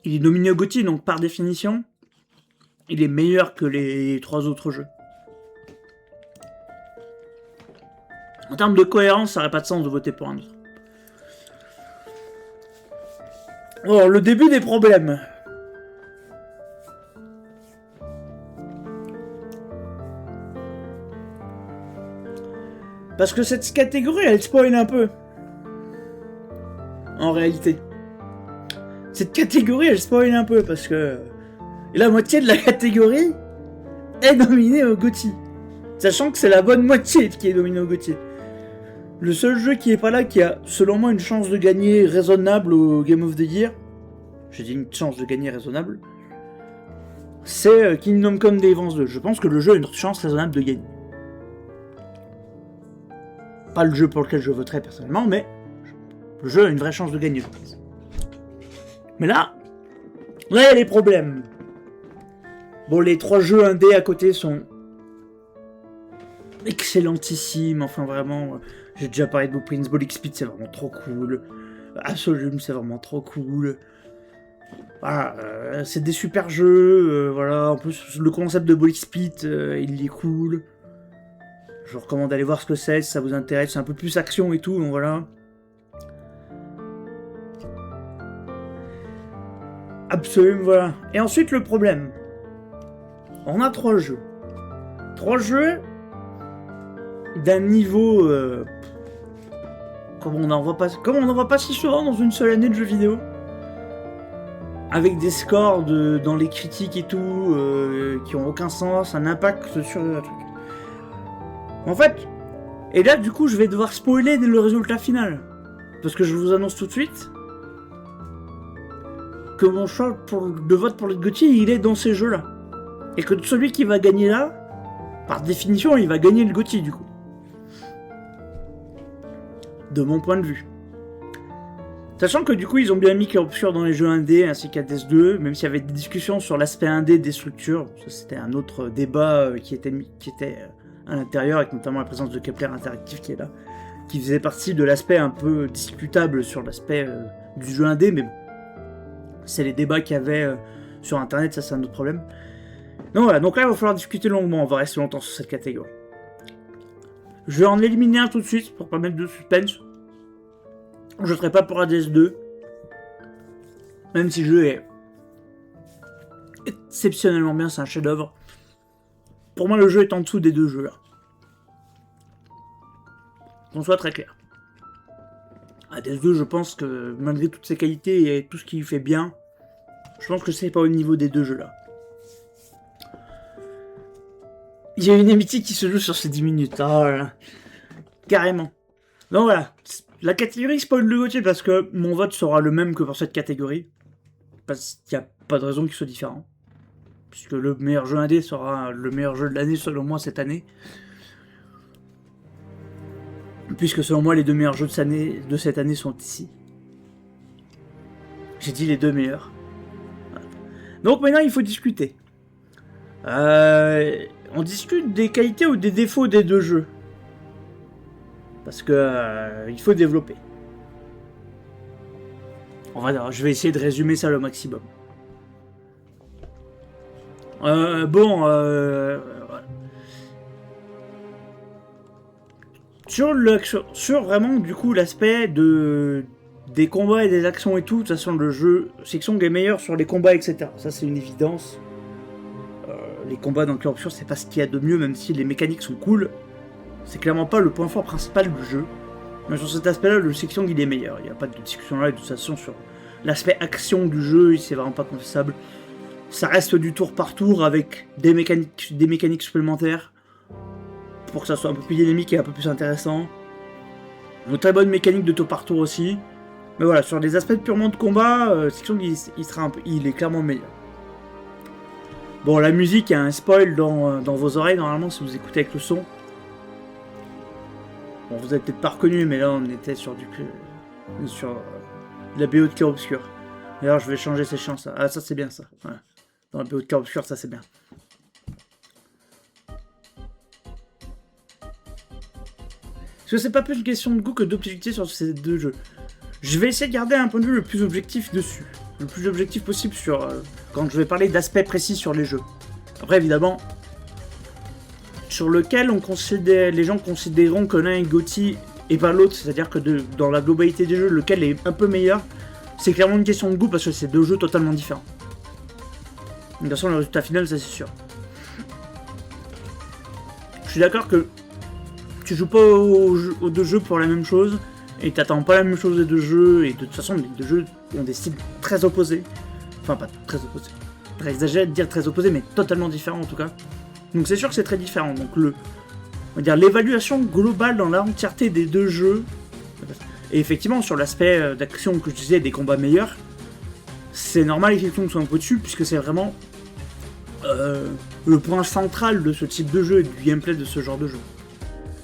il est nominé au GOTY, donc par définition, il est meilleur que les 3 autres jeux. En termes de cohérence, ça n'aurait pas de sens de voter pour un autre. Alors, le début des problèmes. Parce que cette catégorie, elle spoil un peu. En réalité. Cette catégorie, elle spoil un peu, parce que la moitié de la catégorie est nominée au GOTY. Sachant que c'est la bonne moitié qui est nominée au GOTY. Le seul jeu qui est pas là, qui a, selon moi, une chance de gagner raisonnable au Game of the Year, j'ai dit une chance de gagner raisonnable, c'est Kingdom Come Deliverance 2. Je pense que le jeu a une chance raisonnable de gagner. Pas le jeu pour lequel je voterai personnellement, mais le jeu a une vraie chance de gagner, je pense. Mais là, il y a les problèmes. Bon, les 3 jeux indés à côté sont excellentissimes, enfin vraiment, j'ai déjà parlé de Blueprint, Bolic Speed, c'est vraiment trop cool. Absolum, c'est vraiment trop cool. Voilà, c'est des super jeux, voilà, en plus, le concept de Bolic Speed, il est cool. Je vous recommande d'aller voir ce que c'est, si ça vous intéresse, c'est un peu plus action et tout, donc voilà. Absolument, voilà. Et ensuite, le problème. On a 3 jeux. 3 jeux d'un niveau... comme on n'en voit pas si souvent dans une seule année de jeux vidéo. Avec des scores dans les critiques et tout, qui ont aucun sens, un impact sur le truc. En fait, et là, du coup, je vais devoir spoiler le résultat final. Parce que je vous annonce tout de suite que mon choix de vote pour le GOTY, il est dans ces jeux-là. Et que celui qui va gagner là, par définition, il va gagner le GOTY, du coup. De mon point de vue. Sachant que du coup, ils ont bien mis Clair Obscur dans les jeux indés, ainsi qu'Hades 2, même s'il y avait des discussions sur l'aspect indé des structures. Ça, c'était un autre débat qui était à l'intérieur, avec notamment la présence de Kepler Interactive qui est là, qui faisait partie de l'aspect un peu discutable sur l'aspect du jeu indé, mais bon, c'est les débats qu'il y avait sur internet, ça c'est un autre problème. Donc voilà, donc là il va falloir discuter longuement, on va rester longtemps sur cette catégorie. Je vais en éliminer un tout de suite pour pas mettre de suspense. Je ne serai pas pour Hades 2, même si le jeu est exceptionnellement bien, c'est un chef-d'œuvre. Pour moi, le jeu est en dessous des 2 jeux là. Qu'on soit très clair. Hades 2, je pense que malgré toutes ses qualités et tout ce qu'il fait bien, je pense que c'est pas au niveau des 2 jeux là. Il y a une amitié qui se joue sur ces 10 minutes. Oh là là. Carrément. Donc voilà. La catégorie spoil le GOTY parce que mon vote sera le même que pour cette catégorie. Parce qu'il n'y a pas de raison qu'il soit différent. Puisque le meilleur jeu indé sera le meilleur jeu de l'année selon moi cette année. Puisque selon moi les 2 meilleurs jeux de cette année sont ici. J'ai dit les 2 meilleurs. Voilà. Donc maintenant, il faut discuter. On discute des qualités ou des défauts des deux jeux. Parce que il faut développer. Je vais essayer de résumer ça le maximum. Sur vraiment du coup l'aspect des combats et des actions et tout, de toute façon le jeu Silksong est meilleur sur les combats, etc. Ça c'est une évidence. Les combats dans Clear Obscur, c'est pas ce qu'il y a de mieux, même si les mécaniques sont cool. C'est clairement pas le point fort principal du jeu. Mais sur cet aspect-là, le Silksong il est meilleur. Il n'y a pas de discussion là, de toute façon sur l'aspect action du jeu, c'est vraiment pas contestable. Ça reste du tour par tour avec des mécaniques supplémentaires pour que ça soit un peu plus dynamique et un peu plus intéressant. Une très bonne mécanique de tour par tour aussi. Mais voilà, sur des aspects purement de combat, Silksong il est clairement meilleur. Bon, la musique, il y a un spoil dans vos oreilles normalement si vous écoutez avec le son. Bon, vous avez peut-être pas reconnu, mais là on était sur la BO de Clear Obscur. D'ailleurs, je vais changer ces chants, ça. Ah, ça c'est bien ça. Voilà. Dans la BO de Clear Obscur, ça c'est bien. Parce que c'est pas plus une question de goût que d'objectivité sur ces deux jeux. Je vais essayer de garder un point de vue le plus objectif dessus. Le plus objectif possible sur quand je vais parler d'aspects précis sur les jeux. Après, évidemment, sur lequel les gens considéreront que l'un est GOTY et pas l'autre, c'est-à-dire que dans la globalité des jeux, lequel est un peu meilleur, c'est clairement une question de goût parce que c'est deux jeux totalement différents. De toute façon, le résultat final, ça c'est sûr. Je suis d'accord que tu joues pas aux deux jeux pour la même chose, et t'attends pas la même chose des deux jeux, et de toute façon, les deux jeux ont des styles très opposés. Enfin, pas très opposés. Très exagéré de dire très opposés, mais totalement différents en tout cas. Donc c'est sûr que c'est très différent. Donc on va dire l'évaluation globale dans l'entièreté des deux jeux, et effectivement sur l'aspect d'action que je disais, des combats meilleurs, c'est normal effectivement que ce soit un peu dessus, puisque c'est vraiment le point central de ce type de jeu et du gameplay de ce genre de jeu.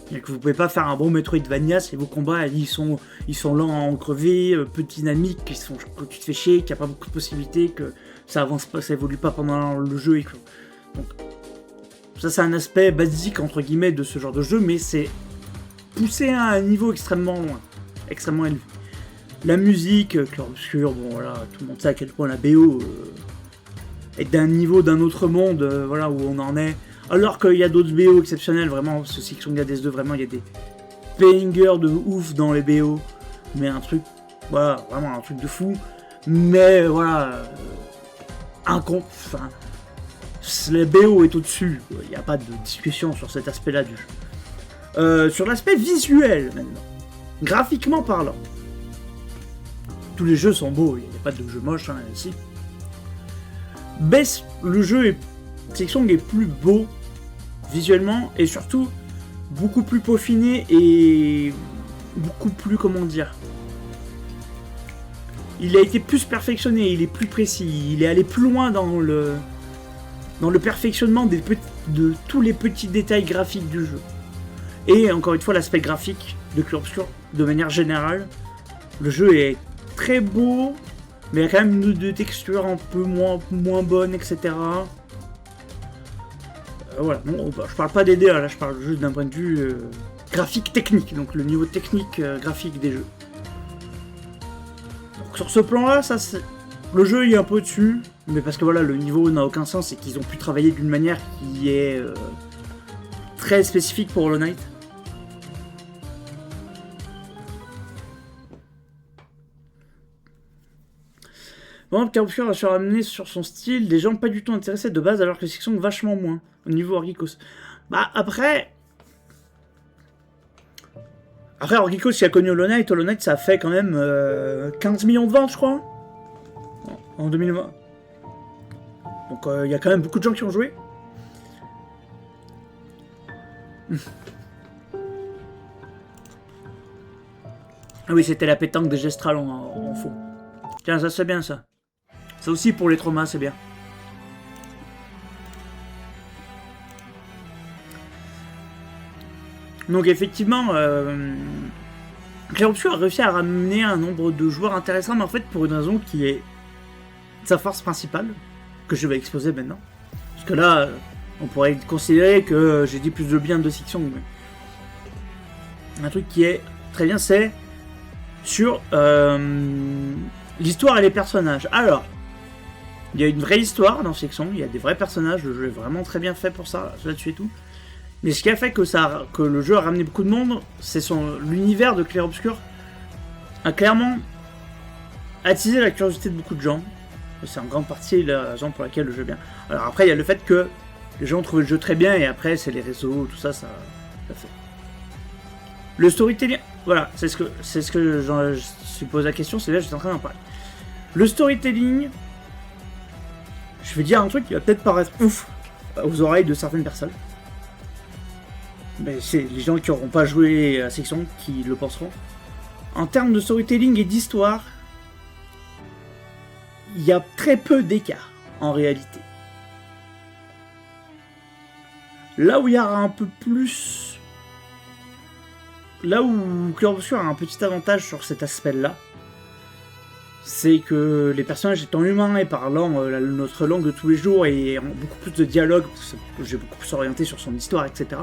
C'est-à-dire que vous pouvez pas faire un bon Metroidvania si vos combats ils sont lents à en crever, peu dynamiques, que tu te fais chier, qu'il n'y a pas beaucoup de possibilités, que ça avance pas, ça évolue pas pendant le jeu et que... Donc ça c'est un aspect basique entre guillemets de ce genre de jeu, mais c'est poussé à un niveau extrêmement loin, extrêmement élevé. La musique, Clear Obscur, bon voilà, tout le monde sait à quel point la BO est d'un niveau d'un autre monde, voilà où on en est. Alors qu'il y a d'autres BO exceptionnels, vraiment, ce Silksong Hades 2, vraiment, il y a des bangers de ouf dans les BO. Mais un truc, voilà, vraiment un truc de fou. Mais voilà, enfin, le BO est au-dessus. Il n'y a pas de discussion sur cet aspect-là du jeu. Sur l'aspect visuel, maintenant. Graphiquement parlant. Tous les jeux sont beaux, il n'y a pas de jeu moche, hein, ici. Le jeu Silksong est plus beau visuellement et surtout beaucoup plus peaufiné et beaucoup plus, comment dire, il a été plus perfectionné, il est plus précis, il est allé plus loin dans le perfectionnement de tous les petits détails graphiques du jeu. Et encore une fois, l'aspect graphique de Clear Obscur, de manière générale, le jeu est très beau, mais il y a quand même des textures un peu moins bonnes, etc. Voilà, bon, je parle pas des DA, là je parle juste d'un point de vue graphique technique, donc le niveau technique graphique des jeux. Donc, sur ce plan-là, le jeu il est un peu dessus, mais parce que voilà, le niveau n'a aucun sens et qu'ils ont pu travailler d'une manière qui est très spécifique pour Hollow Knight. Bon, Clear Obscur va se ramener sur son style, des gens pas du tout intéressés de base, alors que Silksong vachement moins, au niveau Orgikos. Bah, après, Orgikos, il a connu Hollow Knight, ça a fait quand même 15 millions de ventes, je crois, en 2020. Donc, il y a quand même beaucoup de gens qui ont joué. Ah oui, c'était la pétanque des Gestrals en fond. Tiens, ça c'est bien ça. Ça aussi pour les traumas, c'est bien. Donc effectivement, Clear Obscur a réussi à ramener un nombre de joueurs intéressants, mais en fait pour une raison qui est sa force principale. que je vais exposer maintenant. Parce que là, on pourrait considérer que j'ai dit plus de bien de Section. Mais... un truc qui est très bien, c'est sur l'histoire et les personnages. Alors, il y a une vraie histoire dans Section, il y a des vrais personnages, le jeu est vraiment très bien fait pour ça, là-dessus et tout. Mais ce qui a fait que le jeu a ramené beaucoup de monde, c'est l'univers de Clair Obscur a clairement attisé la curiosité de beaucoup de gens. C'est en grande partie la raison pour laquelle le jeu est bien. Alors après, il y a le fait que les gens ont trouvé le jeu très bien, et après, c'est les réseaux, tout ça, ça fait. Le storytelling, voilà, c'est ce que je suppose la question, c'est là que j'étais en train d'en parler. Le storytelling, je vais dire un truc qui va peut-être paraître ouf aux oreilles de certaines personnes. Mais c'est les gens qui n'auront pas joué à la Section qui le penseront. En termes de storytelling et d'histoire, il y a très peu d'écart en réalité. Là où il y a un peu plus... là où Clair Obscur a un petit avantage sur cet aspect-là, c'est que les personnages étant humains et parlant notre langue de tous les jours et ont beaucoup plus de dialogue, parce que j'ai beaucoup plus orienté sur son histoire, etc.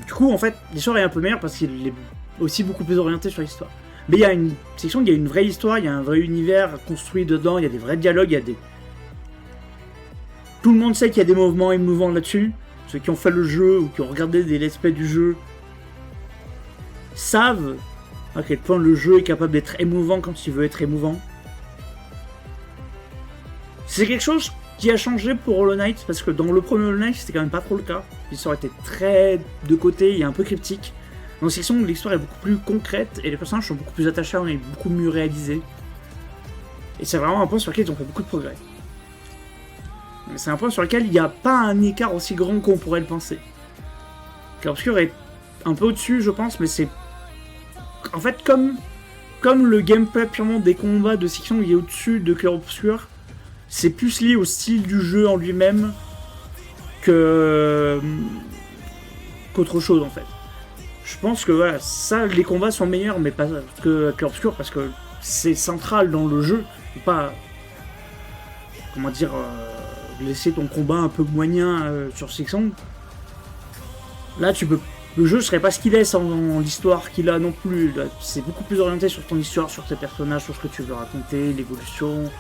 Du coup, en fait, l'histoire est un peu meilleure parce qu'il est aussi beaucoup plus orienté sur l'histoire. Mais il y a une section, il y a une vraie histoire, il y a un vrai univers construit dedans, il y a des vrais dialogues, il y a des... Tout le monde sait qu'il y a des mouvements émouvants là-dessus. Ceux qui ont fait le jeu ou qui ont regardé des let's play du jeu savent à quel point le jeu est capable d'être émouvant quand il veut être émouvant. C'est quelque chose qui a changé pour Hollow Knight, parce que dans le premier Hollow Knight, c'était quand même pas trop le cas. L'histoire était très de côté et un peu cryptique. Dans cette section, l'histoire est beaucoup plus concrète et les personnages sont beaucoup plus attachants et beaucoup mieux réalisés. Et c'est vraiment un point sur lequel ils ont fait beaucoup de progrès. C'est un point sur lequel il n'y a pas un écart aussi grand qu'on pourrait le penser. Clair Obscur est un peu au-dessus, je pense, mais c'est... en fait, comme le gameplay purement des combats de section il est au-dessus de Clair Obscur, c'est plus lié au style du jeu en lui-même qu'autre chose en fait. Je pense que voilà, ça, les combats sont meilleurs, mais pas que Clair Obscur, parce que c'est central dans le jeu. Faut pas, comment dire, laisser ton combat un peu moyen sur section. Là, tu peux. Le jeu serait pas ce qu'il est sans l'histoire qu'il a non plus. Là, c'est beaucoup plus orienté sur ton histoire, sur tes personnages, sur ce que tu veux raconter, l'évolution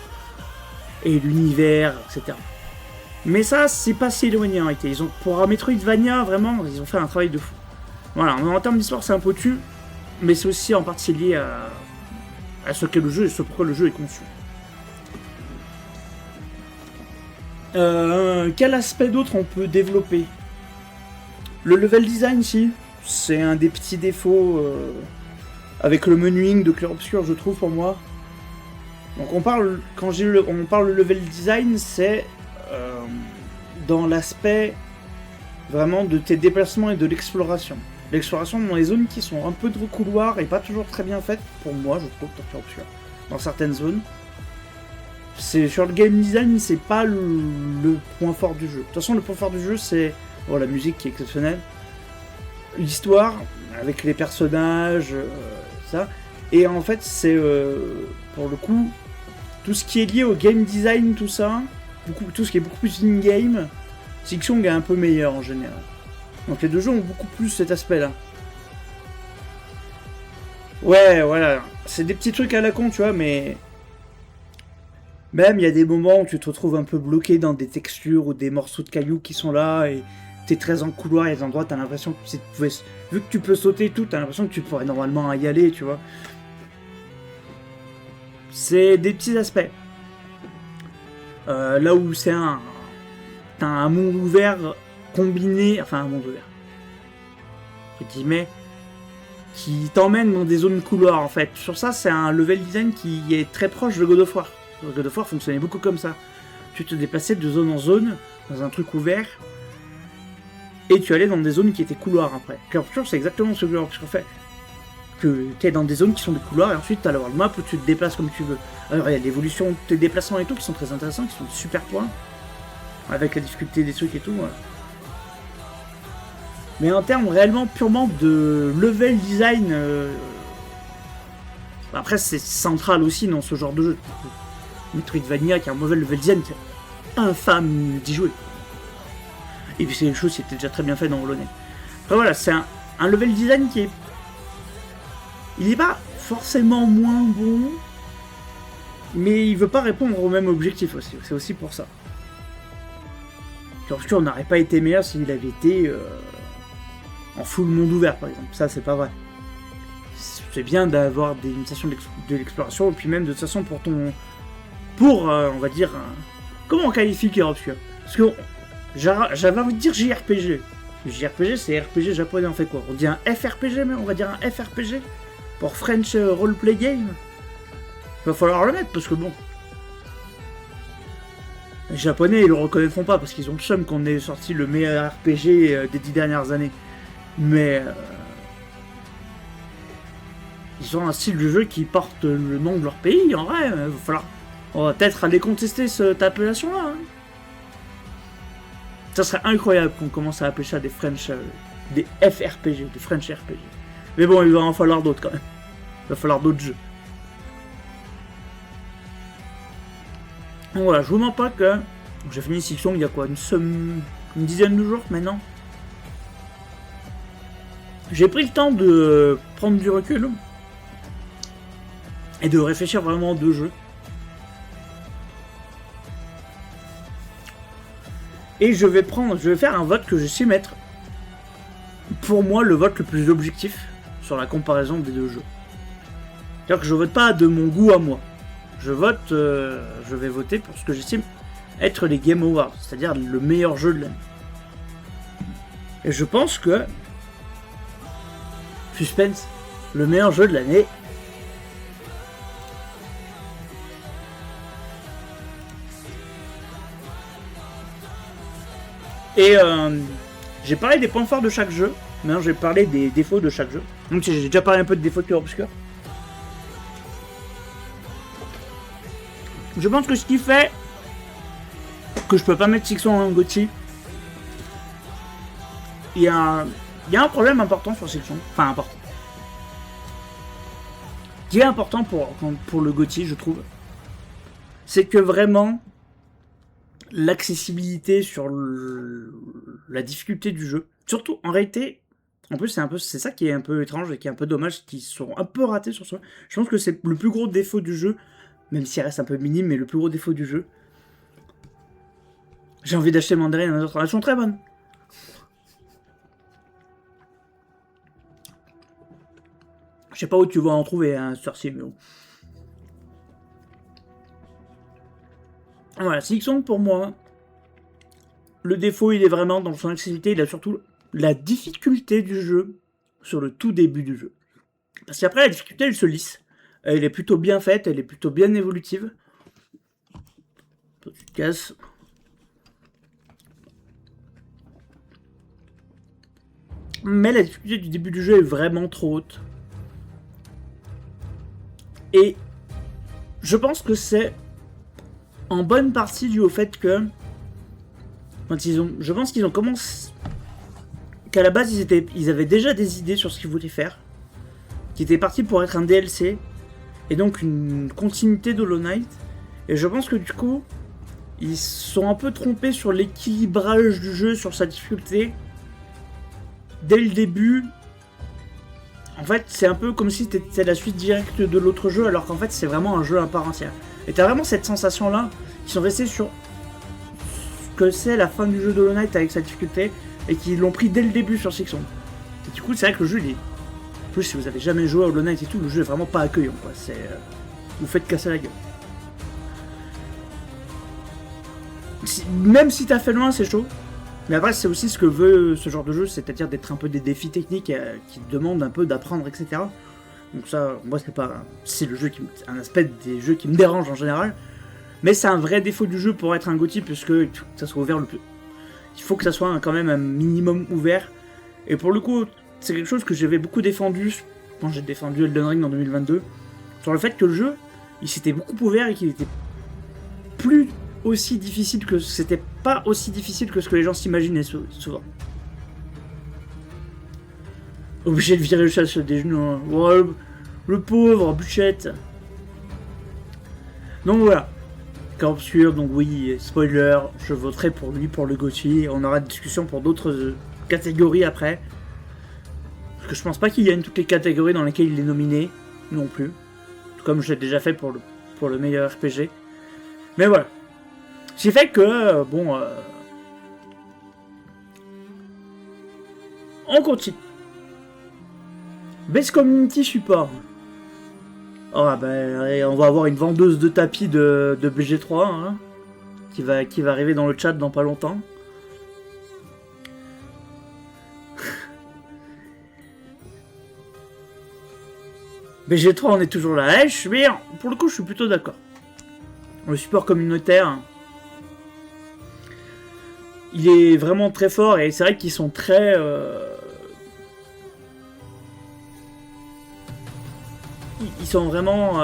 et l'univers, etc. Mais ça, c'est pas si éloigné en réalité. Pour un Metroidvania, vraiment, ils ont fait un travail de fou. Voilà, en termes d'histoire, c'est un peu dessus, mais c'est aussi en partie lié à ce qu'est le jeu et ce pourquoi le jeu est conçu. Quel aspect d'autre on peut développer ? Le level design, si, c'est un des petits défauts avec le menuing de Clair Obscur, je trouve, pour moi. Donc on parle, on parle de level design, c'est dans l'aspect vraiment de tes déplacements et de l'exploration. L'exploration dans les zones qui sont un peu de couloir et pas toujours très bien faites, pour moi, je trouve, dans Clair Obscur, dans certaines zones. Sur le game design, c'est pas le point fort du jeu. De toute façon, le point fort du jeu, c'est la musique qui est exceptionnelle, l'histoire avec les personnages, ça. Et en fait, c'est pour le coup tout ce qui est lié au game design, tout ça, tout ce qui est beaucoup plus in-game, Section est un peu meilleur en général. Donc les deux jeux ont beaucoup plus cet aspect-là. Ouais, voilà, c'est des petits trucs à la con, tu vois, mais même il y a des moments où tu te retrouves un peu bloqué dans des textures ou des morceaux de cailloux qui sont là et t'es très en couloir, il y a des endroits t'as l'impression que vu que tu peux sauter tout, t'as l'impression que tu pourrais normalement y aller, tu vois. C'est des petits aspects. Là où c'est t'as un monde ouvert combiné, enfin un monde ouvert, entre guillemets, qui t'emmène dans des zones couloirs en fait. Sur ça, c'est un level design qui est très proche de God of War. God of War fonctionnait beaucoup comme ça. Tu te déplaçais de zone en zone, dans un truc ouvert, et tu allais dans des zones qui étaient couloirs après. Clair Obscur, c'est exactement ce que Clair Obscur fait. Que tu es dans des zones qui sont des couloirs, et ensuite tu as la world map où tu te déplaces comme tu veux. Alors il y a l'évolution de tes déplacements et tout qui sont très intéressants, qui sont de super points, avec la difficulté des trucs et tout. Voilà. Mais en termes réellement purement de level design, après c'est central aussi dans ce genre de jeu. Metroidvania qui a un mauvais level design, infâme d'y jouer. Et puis c'est quelque chose qui était déjà très bien fait dans Hollow Knight. Après voilà, c'est un level design qui est... Il n'est pas forcément moins bon, mais il veut pas répondre au même objectif aussi. C'est aussi pour ça. Obscur n'aurait pas été meilleur s'il avait été en full monde ouvert, par exemple. Ça, c'est pas vrai. C'est bien d'avoir des limitations de l'exploration, et puis même de toute façon pour ton... Pour, on va dire... comment on qualifie Clair Obscur? Parce que j'avais envie de dire JRPG. JRPG, c'est RPG japonais, on fait quoi? On dit un FRPG, mais on va dire un FRPG pour French Roleplay Game. Il va falloir le mettre, parce que bon... Les Japonais, ils le reconnaîtront pas, parce qu'ils ont le seum qu'on ait sorti le meilleur RPG des 10 dernières années. Mais... ils ont un style de jeu qui porte le nom de leur pays, en vrai. Il va falloir... On va peut-être aller contester cette appellation-là. Hein. Ça serait incroyable qu'on commence à appeler ça des French... des FRPG, des French RPG. Mais bon, il va en falloir d'autres, quand même. Il va falloir d'autres jeux. Donc voilà, je vous mens pas que j'ai fini Silksong il y a quoi, une dizaine de jours maintenant. J'ai pris le temps de prendre du recul et de réfléchir vraiment aux deux jeux. Et je vais faire un vote que je sais mettre, pour moi, le vote le plus objectif sur la comparaison des deux jeux. C'est-à-dire que je vote pas de mon goût à moi. Je vais voter pour ce que j'estime être les Game Awards, c'est-à-dire le meilleur jeu de l'année. Et je pense que... Suspense, le meilleur jeu de l'année... Et j'ai parlé des points forts de chaque jeu, maintenant j'ai parlé des défauts de chaque jeu. Donc j'ai déjà parlé un peu de défauts de Clair Obscur. Je pense que ce qui fait que je peux pas mettre Silksong en GOTY, il y a un problème important sur Silksong, enfin important, qui est important pour le GOTY, je trouve, c'est que vraiment l'accessibilité sur la difficulté du jeu, surtout en réalité, en plus c'est ça qui est un peu étrange et qui est un peu dommage, qu'ils sont un peu ratés sur ça. Je pense que c'est le plus gros défaut du jeu. Même s'il reste un peu minime, mais le plus gros défaut du jeu. J'ai envie d'acheter Mandarine, les autres elles sont très bonnes. Je sais pas où tu vas en trouver un sorcier, mais bon. Voilà, Silksong pour moi, le défaut il est vraiment dans son accessibilité, il a surtout la difficulté du jeu sur le tout début du jeu. Parce qu'après la difficulté elle se lisse. Elle est plutôt bien faite, elle est plutôt bien évolutive. Petite casse. Mais la difficulté du début du jeu est vraiment trop haute. Et je pense que c'est en bonne partie dû au fait que je pense qu'ils ont commencé qu'à la base ils avaient déjà des idées sur ce qu'ils voulaient faire, qui étaient partis pour être un DLC. Et donc une continuité d'Hollow Knight. Et je pense que du coup, ils sont un peu trompés sur l'équilibrage du jeu, sur sa difficulté. Dès le début, en fait, c'est un peu comme si c'était la suite directe de l'autre jeu, alors qu'en fait, c'est vraiment un jeu à part entière. Et t'as vraiment cette sensation-là, qui sont restés sur ce que c'est la fin du jeu d'Hollow Knight avec sa difficulté, et qui l'ont pris dès le début sur Silksong. Et du coup, c'est vrai que le jeu, il est... En plus, si vous avez jamais joué à Hollow Knight et tout, le jeu est vraiment pas accueillant, quoi. C'est... vous faites casser la gueule. Même si t'as fait loin, c'est chaud. Mais après, c'est aussi ce que veut ce genre de jeu, c'est-à-dire d'être un peu des défis techniques qui demandent un peu d'apprendre, etc. Donc ça, moi, c'est pas... C'est le jeu un aspect des jeux qui me dérange en général. Mais c'est un vrai défaut du jeu pour être un GOTY, puisque il faut que ça soit ouvert le plus... Il faut que ça soit quand même un minimum ouvert. Et pour le coup... C'est quelque chose que j'avais beaucoup défendu quand j'ai défendu Elden Ring en 2022, sur le fait que le jeu, il s'était beaucoup ouvert et qu'il était plus aussi difficile que... C'était pas aussi difficile que ce que les gens s'imaginaient souvent. Obligé de virer le chat sur des genoux. Oh, le pauvre, bûchette. Donc voilà. Clair Obscur, donc oui, spoiler, je voterai pour lui pour le GOTY. On aura des discussions pour d'autres catégories après. Parce que je pense pas qu'il gagne toutes les catégories dans lesquelles il est nominé, non plus. Comme je l'ai déjà fait pour le meilleur RPG. Mais voilà. Ce qui fait que, bon... on continue. Best Community Support. Oh, ben, on va avoir une vendeuse de tapis de BG3, hein, qui va arriver dans le chat dans pas longtemps. BG3, on est toujours là. Mais pour le coup, je suis plutôt d'accord. Le support communautaire, il est vraiment très fort et c'est vrai qu'ils sont très... Ils sont vraiment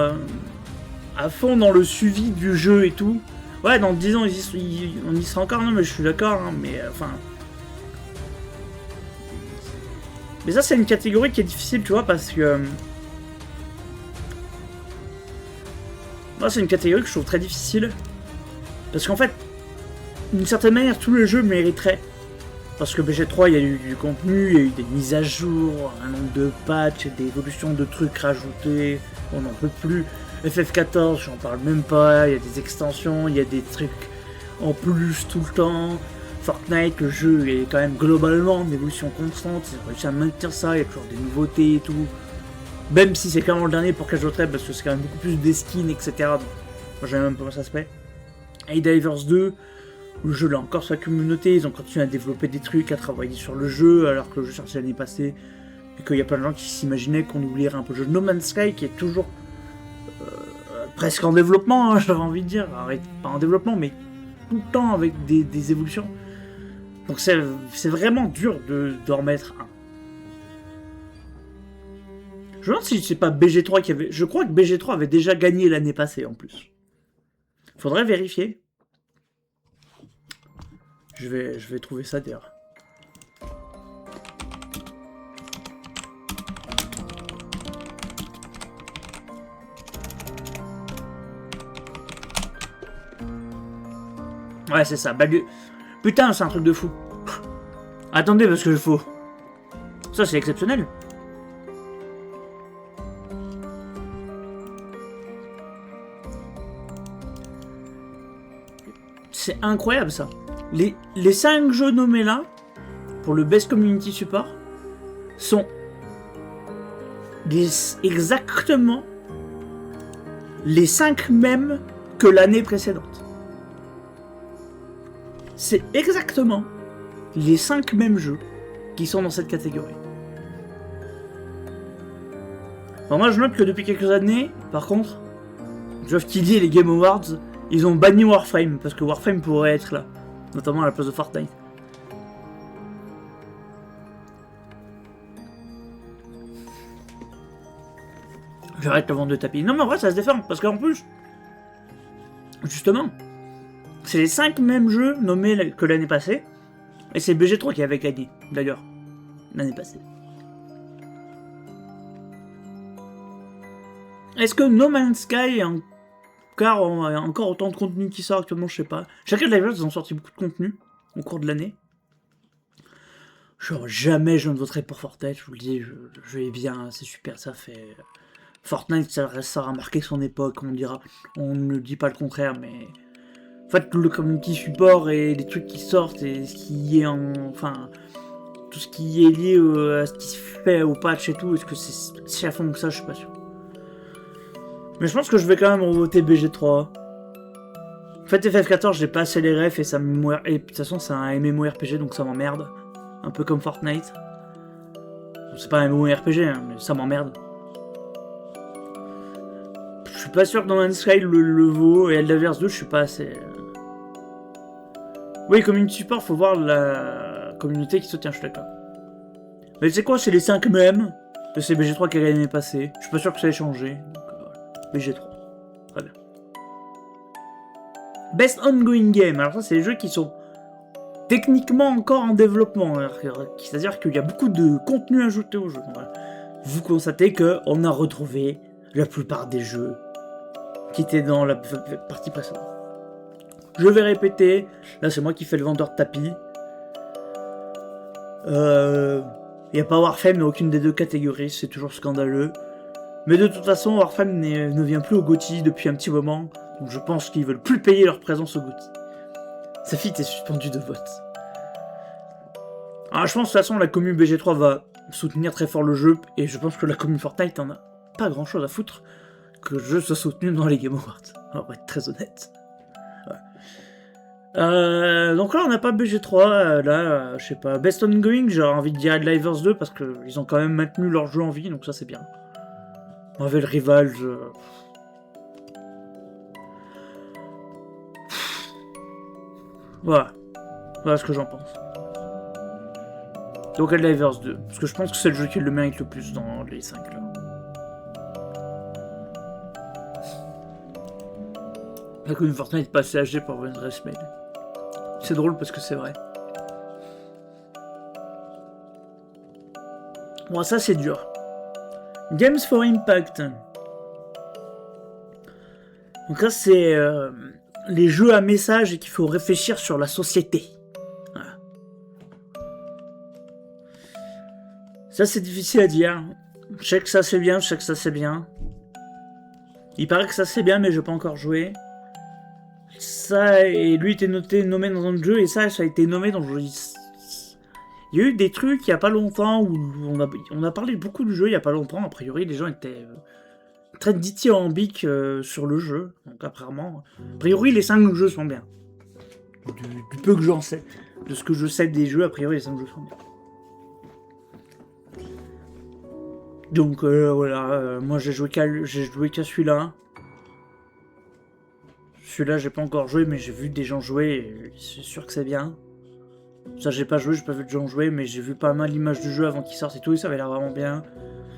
à fond dans le suivi du jeu et tout. Ouais, dans 10 ans, on y sera encore, non mais je suis d'accord, hein, mais enfin... Mais ça, c'est une catégorie qui est difficile, tu vois, parce que... Moi, c'est une catégorie que je trouve très difficile. Parce qu'en fait, d'une certaine manière, tous les jeux mériteraient. Parce que BG3, il y a eu du contenu, il y a eu des mises à jour, un nombre de patchs, des évolutions de trucs rajoutés, on n'en peut plus. FF14, j'en parle même pas, il y a des extensions, il y a des trucs en plus tout le temps. Fortnite, le jeu est quand même globalement en évolution constante, ils ont réussi à maintenir ça, il y a toujours des nouveautés et tout. Même si c'est clairement le dernier pour Casual Trade, parce que c'est quand même beaucoup plus des skins, etc. Donc, moi j'aime même pas comment ça se fait. Helldivers 2, le jeu là encore sa communauté, ils ont continué à développer des trucs, à travailler sur le jeu, alors que le jeu sorti l'année passée, et qu'il y a plein de gens qui s'imaginaient qu'on oublierait un peu le jeu No Man's Sky, qui est toujours presque en développement, hein, j'aurais envie de dire. Arrête, pas en développement, mais tout le temps avec des évolutions. Donc c'est vraiment dur de remettre un. Je me demande si c'est pas BG3 qui avait... Je crois que BG3 avait déjà gagné l'année passée, en plus. Faudrait vérifier. Je vais trouver ça, d'ailleurs. Ouais, c'est ça. Putain, c'est un truc de fou. Attendez, parce que je faut... Ça, c'est exceptionnel. C'est incroyable ça. Les 5 jeux nommés là, pour le Best Community Support, sont exactement les 5 mêmes que l'année précédente. C'est exactement les 5 mêmes jeux qui sont dans cette catégorie. Alors moi je note que depuis quelques années, par contre, Geoff Keighley et les Game Awards, ils ont banni Warframe, parce que Warframe pourrait être là, notamment à la place de Fortnite. J'arrête la vente de tapis. Non mais en vrai ça se défend, parce qu'en plus, justement, c'est les 5 mêmes jeux nommés que l'année passée, et c'est BG3 qui avait gagné, d'ailleurs, l'année passée. Est-ce que No Man's Sky car on a encore autant de contenu qui sort actuellement, je sais pas. Chacun de ils ont sorti beaucoup de contenu au cours de l'année. Genre, jamais je ne voterai pour Fortnite, je vous le dis, je vais bien, c'est super, ça fait... Fortnite, ça a marqué son époque, on ne dit pas le contraire, mais... En fait, le community support et les trucs qui sortent et ce qui est enfin... Tout ce qui est lié à ce qui se fait au patch et tout, est-ce que c'est si à fond que ça, je suis pas sûr. Mais je pense que je vais quand même voter BG3. En fait, FF14, j'ai pas assez les refs et ça me... Et de toute façon, c'est un MMORPG, donc ça m'emmerde. Un peu comme Fortnite. C'est pas un MMORPG, hein, mais ça m'emmerde. Je suis pas sûr que No Man's Sky le vaut, et Helldivers 2, je suis pas assez... Oui, community support, faut voir la communauté qui soutient, je suis d'accord. Mais tu sais quoi, c'est les 5 mêmes. Et c'est BG3 qui a gagné l'année passée. Je suis pas sûr que ça ait changé. BG3. Très bien. Best Ongoing Game. Alors ça, c'est les jeux qui sont techniquement encore en développement. C'est-à-dire qu'il y a beaucoup de contenu ajouté au jeu. Vous constatez qu'on a retrouvé la plupart des jeux qui étaient dans la partie précédente. Je vais répéter. Là, c'est moi qui fais le vendeur de tapis. Il n'y a pas Warframe dans aucune des deux catégories, c'est toujours scandaleux. Mais de toute façon, Warframe ne vient plus au GOTY depuis un petit moment, donc je pense qu'ils veulent plus payer leur présence au GOTY. Safi est suspendu de vote. Alors je pense de toute façon la commune BG3 va soutenir très fort le jeu, et je pense que la commune Fortnite en a pas grand chose à foutre que le jeu soit soutenu dans les Game Awards. On va être très honnête. Ouais. Donc là on n'a pas BG3, là je sais pas, Best Ongoing, j'aurais envie de dire Helldivers 2 parce qu'ils ont quand même maintenu leur jeu en vie, donc ça c'est bien. Marvel Rivals, voilà ce que j'en pense. Donc Helldivers 2, parce que je pense que c'est le jeu qui le mérite le plus dans les 5 là. La commune Fortnite est pas assez âgée pour avoir une adresse mail. C'est drôle parce que c'est vrai. Bon, ça c'est dur. Games for Impact. Donc là c'est les jeux à message et qu'il faut réfléchir sur la société. Voilà. Ça c'est difficile à dire. Je sais que ça c'est bien, je sais que ça c'est bien. Il paraît que ça c'est bien mais je n'ai pas encore joué. Ça, et lui était nommé dans un jeu, et ça a été nommé dans... Il y a eu des trucs il n'y a pas longtemps, où on a parlé beaucoup du jeu il n'y a pas longtemps, a priori les gens étaient très dithyrambiques sur le jeu, donc apparemment... A priori les 5 jeux sont bien. Du peu que j'en sais, de ce que je sais des jeux, a priori les 5 jeux sont bien. Donc voilà, moi j'ai joué qu'à celui-là. Celui-là, j'ai pas encore joué, mais j'ai vu des gens jouer, et c'est sûr que c'est bien. Ça, j'ai pas joué, j'ai pas vu de gens jouer, mais j'ai vu pas mal l'image du jeu avant qu'il sorte et tout, et ça avait l'air vraiment bien.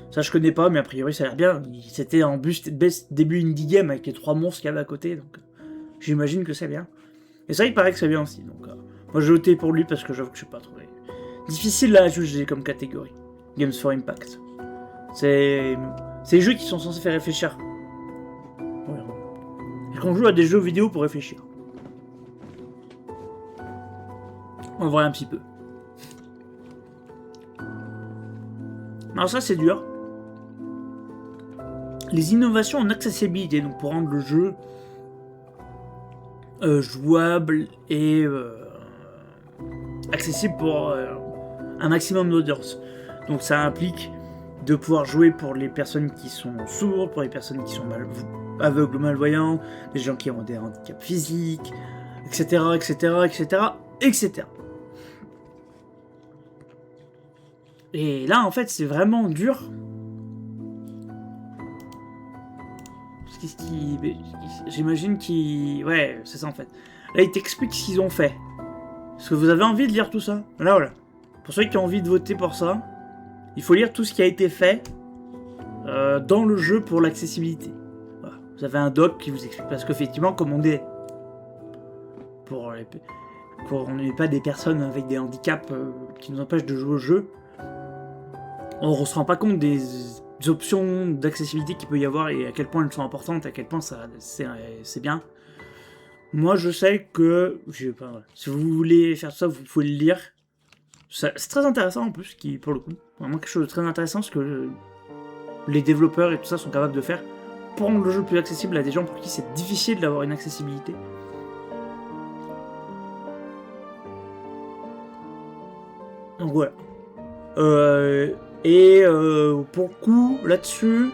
Ça, je connais pas, mais a priori, ça a l'air bien. C'était en début indie game avec les 3 monstres qu'il y avait à côté, donc j'imagine que c'est bien. Et ça, il paraît que c'est bien aussi, donc moi, j'ai voté pour lui parce que j'avoue que je sais pas trouvé. Difficile à juger comme catégorie. Games for Impact. C'est les jeux qui sont censés faire réfléchir. Voilà. Et qu'on joue à des jeux vidéo pour réfléchir. On voit un petit peu. Alors ça c'est dur. Les innovations en accessibilité, donc pour rendre le jeu jouable et accessible pour un maximum d'audience. Donc ça implique de pouvoir jouer pour les personnes qui sont sourdes, pour les personnes qui sont aveugles ou malvoyantes, les gens qui ont des handicaps physiques, etc., etc., etc., etc. Et là, en fait, c'est vraiment dur. J'imagine qu'ils... Ouais, c'est ça, en fait. Là, ils t'expliquent ce qu'ils ont fait. Est-ce que vous avez envie de lire tout ça? Là, voilà. Pour ceux qui ont envie de voter pour ça, il faut lire tout ce qui a été fait dans le jeu pour l'accessibilité. Voilà. Vous avez un doc qui vous explique. Parce qu'effectivement, comme on dit... on n'est pas des personnes avec des handicaps qui nous empêchent de jouer au jeu, on ne se rend pas compte des options d'accessibilité qu'il peut y avoir et à quel point elles sont importantes, à quel point c'est bien. Moi, je sais que... si vous voulez faire ça, vous pouvez le lire. C'est très intéressant en plus, pour le coup. Vraiment quelque chose de très intéressant, ce que les développeurs et tout ça sont capables de faire pour rendre le jeu plus accessible à des gens pour qui c'est difficile d'avoir une accessibilité. Donc voilà. Pour le coup, là-dessus,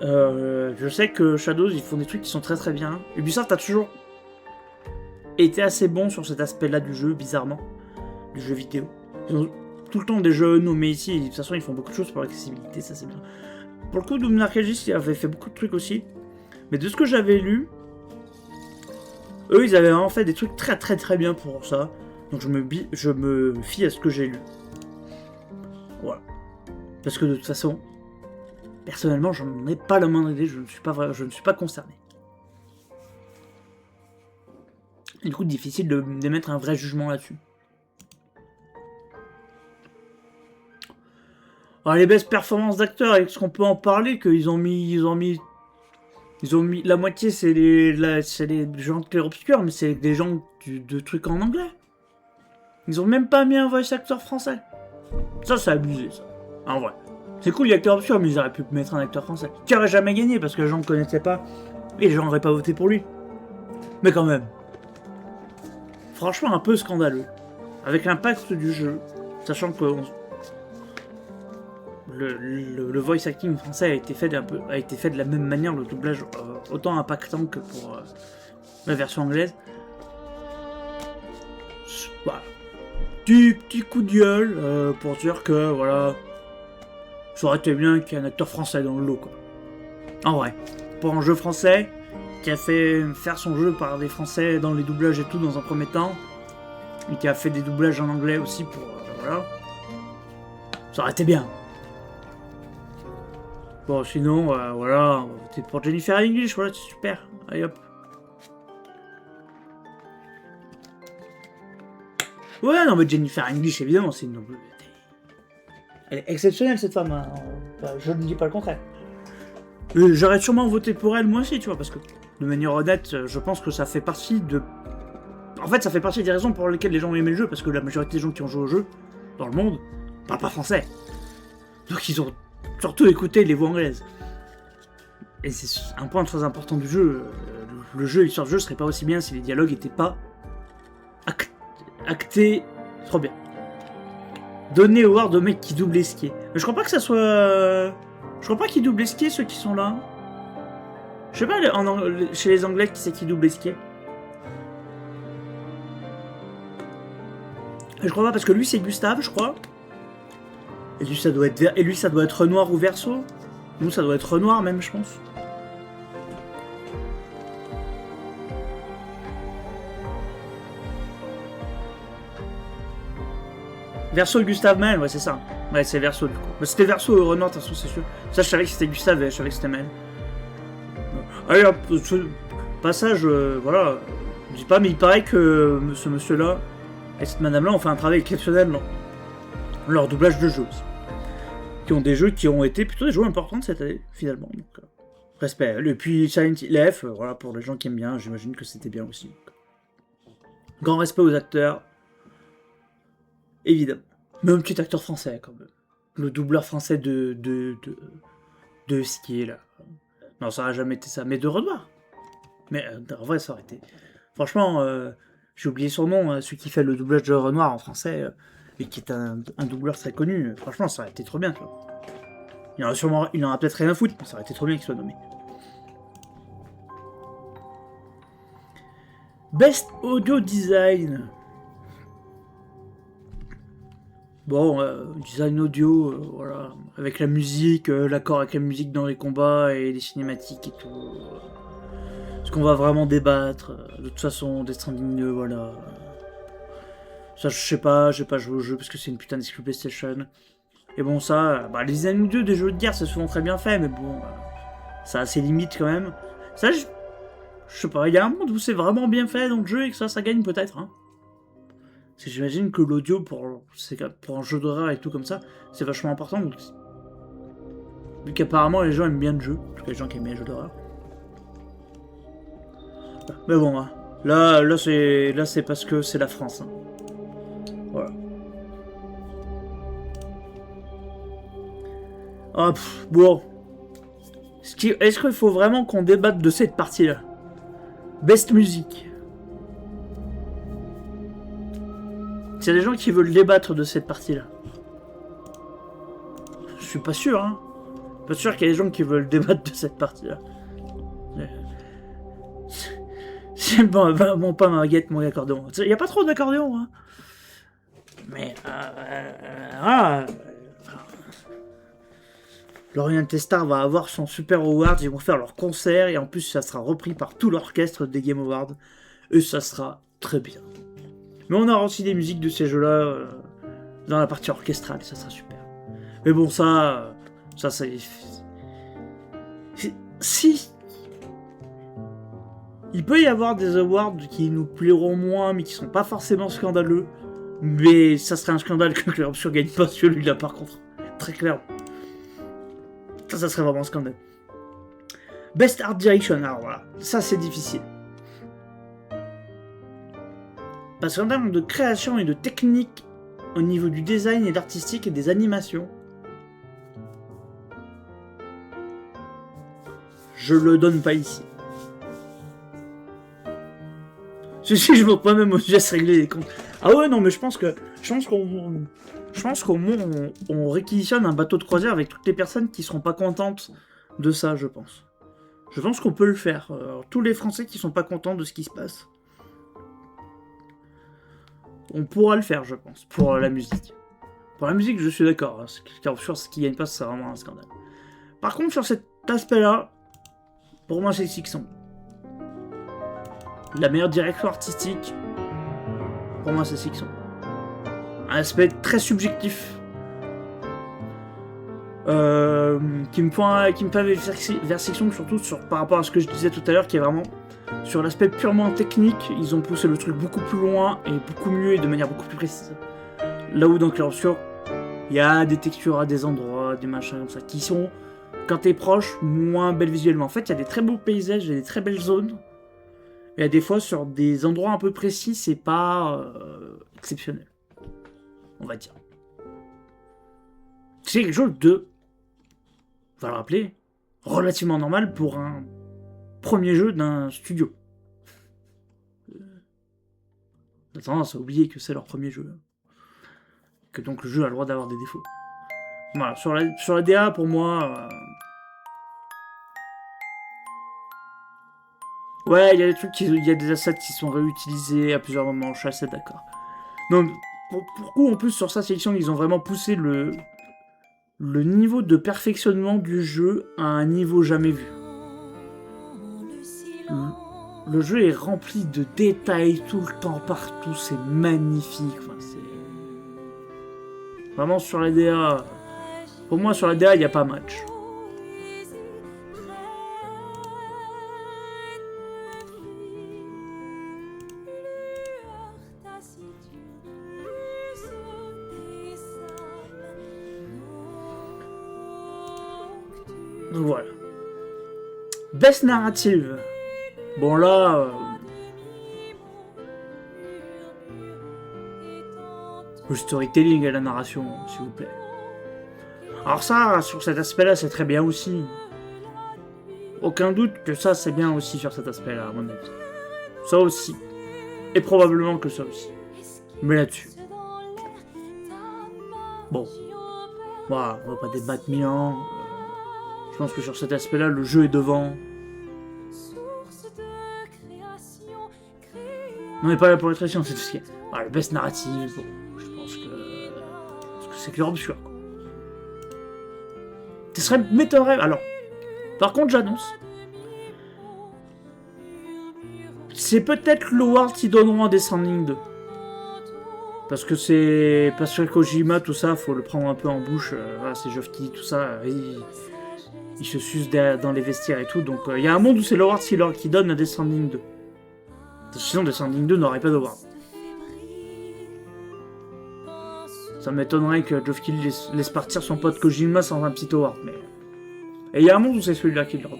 je sais que Shadows, ils font des trucs qui sont très très bien. Ubisoft a toujours été assez bon sur cet aspect-là du jeu, bizarrement, du jeu vidéo. Ils ont tout le temps des jeux nommés ici, et de toute façon, ils font beaucoup de choses pour l'accessibilité, ça c'est bien. Pour le coup, Doom Arcagis, ils avaient fait beaucoup de trucs aussi, mais de ce que j'avais lu, eux, ils avaient vraiment fait des trucs très très très bien pour ça. Donc je me fie à ce que j'ai lu. Voilà. Parce que de toute façon, personnellement, j'en ai pas la moindre idée, je ne suis pas concerné. Et du coup, difficile d'émettre un vrai jugement là-dessus. Alors les best performances d'acteurs, est-ce qu'on peut en parler qu'ils ont mis Ils ont mis la moitié, c'est les gens de Clair Obscur, mais c'est des gens de trucs en anglais. Ils ont même pas mis un voice acteur français. Ça, c'est abusé, ça. En vrai. C'est cool, il y a Clair Obscur, mais ils auraient pu mettre un acteur français. Qui aurait jamais gagné, parce que les gens ne connaissaient pas. Et les gens n'auraient pas voté pour lui. Mais quand même. Franchement, un peu scandaleux. Avec l'impact du jeu. Sachant que le voice acting français a été fait de la même manière, le doublage autant impactant que pour la version anglaise. Voilà. Petit coup de gueule pour dire que voilà, ça aurait été bien qu'il y ait un acteur français dans le lot, quoi. En vrai, pour un jeu français qui a fait faire son jeu par des Français dans les doublages et tout dans un premier temps, et qui a fait des doublages en anglais aussi pour voilà, ça aurait été bien. Bon, sinon, voilà, on va voter pour Jennifer English, voilà, c'est super. Allez hop. Ouais, non, mais Jennifer English, évidemment, c'est une... Elle est exceptionnelle, cette femme. Hein. Je ne dis pas le contraire. J'aurais sûrement voté pour elle, moi aussi, tu vois, parce que, de manière honnête, je pense que ça fait partie de... En fait, ça fait partie des raisons pour lesquelles les gens ont aimé le jeu, parce que la majorité des gens qui ont joué au jeu, dans le monde, parlent pas français. Donc ils ont surtout écouté les voix anglaises. Et c'est un point très important du jeu. Le jeu, l'histoire du jeu serait pas aussi bien si les dialogues étaient pas actés trop bien. Donner award aux mecs qui doublent Esquier. Mais je crois pas que ça soit... Je crois pas qu'ils doublent Esquier, ceux qui sont là. Je sais pas, chez les Anglais, qui c'est qui double Esquier. Je crois pas, parce que lui, c'est Gustave, je crois. Et lui, ça doit être Renoir ou Verso. Nous, ça doit être Renoir, même, je pense. Verso et Gustave Maël, ouais, c'est ça. Ouais, c'est Verso, du coup. Bah, c'était Verso ou Renoir, de toute façon, c'est sûr. Ça, je savais que c'était Gustave et je savais que c'était Maël. Allez, hop, passage, voilà. Je dis pas, mais il paraît que ce monsieur-là et cette madame-là ont fait un travail exceptionnel dans leur doublage de jeux. Qui ont des jeux qui ont été plutôt des jeux importants cette année, finalement. Donc, respect. Et puis Silent Hill F, voilà, pour les gens qui aiment bien, j'imagine que c'était bien aussi. Grand respect aux acteurs. Évidemment. Même petit acteur français, quand même. Le doubleur français de ce qui est là. Non, ça n'aurait jamais été ça. Mais de Renoir. Mais en vrai, ça aurait été... Franchement, j'ai oublié son nom, celui qui fait le doublage de Renoir en français, et qui est un doubleur très connu. Franchement, ça aurait été trop bien, tu vois. Il en aura peut-être rien à foutre, mais ça aurait été trop bien qu'il soit nommé. Best Audio Design. Bon, design audio, voilà, avec la musique, l'accord avec la musique dans les combats et les cinématiques et tout. Ce qu'on va vraiment débattre. De toute façon, Death Stranding 2, voilà. Ça, je sais pas, j'ai pas joué au jeu parce que c'est une putain d'exclu PlayStation. Et bon, ça, bah, les design audio des jeux de guerre, c'est souvent très bien fait, mais bon, ça a ses limites quand même. Ça, je sais pas, il y a un monde où c'est vraiment bien fait dans le jeu et que ça gagne peut-être, hein. Parce que j'imagine que l'audio pour un jeu d'horreur et tout comme ça, c'est vachement important. Donc, vu qu'apparemment les gens aiment bien le jeu, en tout cas les gens qui aiment les jeux d'horreur. Mais bon, hein. là c'est parce que c'est la France. Hein. Voilà. Ah, bon. Est-ce qu'il faut vraiment qu'on débatte de cette partie-là? Best musique. Il y a des gens qui veulent débattre de cette partie-là. Je suis pas sûr, hein. Pas sûr qu'il y ait des gens qui veulent débattre de cette partie-là. C'est bon, pas ma baguette, mon accordéon. Il n'y a pas trop d'accordéon, hein. Mais, L'Oriental Star va avoir son Super Awards, ils vont faire leur concert, et en plus, ça sera repris par tout l'orchestre des Game Awards. Et ça sera très bien. Mais on aura aussi des musiques de ces jeux-là dans la partie orchestrale, ça sera super. Mais bon, ça c'est... Si... Il peut y avoir des awards qui nous plairont moins, mais qui sont pas forcément scandaleux. Mais ça serait un scandale que Clair Obscur gagne pas celui-là, par contre. Très clair. Ça serait vraiment un scandale. Best Art Direction, alors voilà, ça c'est difficile. Parce qu'en termes de création et de technique, au niveau du design et de l'artistique et des animations, je le donne pas ici. Si, je montre moi-même aux gestes régler les comptes. Ah ouais, non, mais je pense qu'au moins on réquisitionne un bateau de croisière avec toutes les personnes qui seront pas contentes de ça, je pense. Je pense qu'on peut le faire. Tous les Français qui sont pas contents de ce qui se passe. On pourra le faire, je pense, pour la musique. Pour la musique, je suis d'accord. Hein. Sur ce qui gagne pas, c'est vraiment un scandale. Par contre, sur cet aspect-là, pour moi, c'est Sixon. La meilleure direction artistique, pour moi, c'est Sixon. Un aspect très subjectif. Qui me fait vers Sixon, surtout par rapport à ce que je disais tout à l'heure, qui est vraiment sur l'aspect purement technique. Ils ont poussé le truc beaucoup plus loin et beaucoup mieux et de manière beaucoup plus précise. Là où dans Clair Obscur, il y a des textures à des endroits, des machins comme ça, qui sont, quand t'es proche, moins belles visuellement. En fait, il y a des très beaux paysages, il y a des très belles zones. Et à des fois, sur des endroits un peu précis, c'est pas exceptionnel. On va dire. C'est quelque chose de, on va le rappeler, relativement normal pour un premier jeu d'un studio. On a tendance à oublier que c'est leur premier jeu. Que donc le jeu a le droit d'avoir des défauts. Voilà, sur la DA, pour moi... Ouais, il y a des trucs, il y a des assets qui sont réutilisés à plusieurs moments, je suis assez d'accord. Donc, pourquoi en plus sur sa sélection, ils ont vraiment poussé le niveau de perfectionnement du jeu à un niveau jamais vu. Le jeu est rempli de détails tout le temps, partout, c'est magnifique. Enfin, c'est... Vraiment sur la DA... Pour moi, sur la DA, il n'y a pas match. Donc voilà. Best narrative. Bon là... Le storytelling et la narration, s'il vous plaît. Alors ça, sur cet aspect-là, c'est très bien aussi. Aucun doute que ça, c'est bien aussi sur cet aspect-là, à mon avis. Ça aussi. Et probablement que ça aussi. Mais là-dessus. Bon. Voilà, on va pas débattre mille ans. Je pense que sur cet aspect-là, le jeu est devant. On n'est pas là pour être chiant, c'est tout ce qui est. Ah, le best narrative, bon, je pense que c'est Clair Obscur. Ce serait m'étonnerait. Alors, par contre, j'annonce. C'est peut-être l'award qu'ils donneront à Death Stranding 2. Parce que c'est. Parce que Kojima, tout ça, faut le prendre un peu en bouche. Voilà, c'est Geoff Keighley, tout ça. Il se suce dans les vestiaires et tout. Donc, il y a un monde où c'est l'award qui donne à Death Stranding 2. Sinon, Death Stranding 2 n'aurait pas d'award. Ça m'étonnerait que Geoff Keighley laisse partir son pote Kojima sans un petit award. Mais... Et il y a un monde où c'est celui-là qui le donne.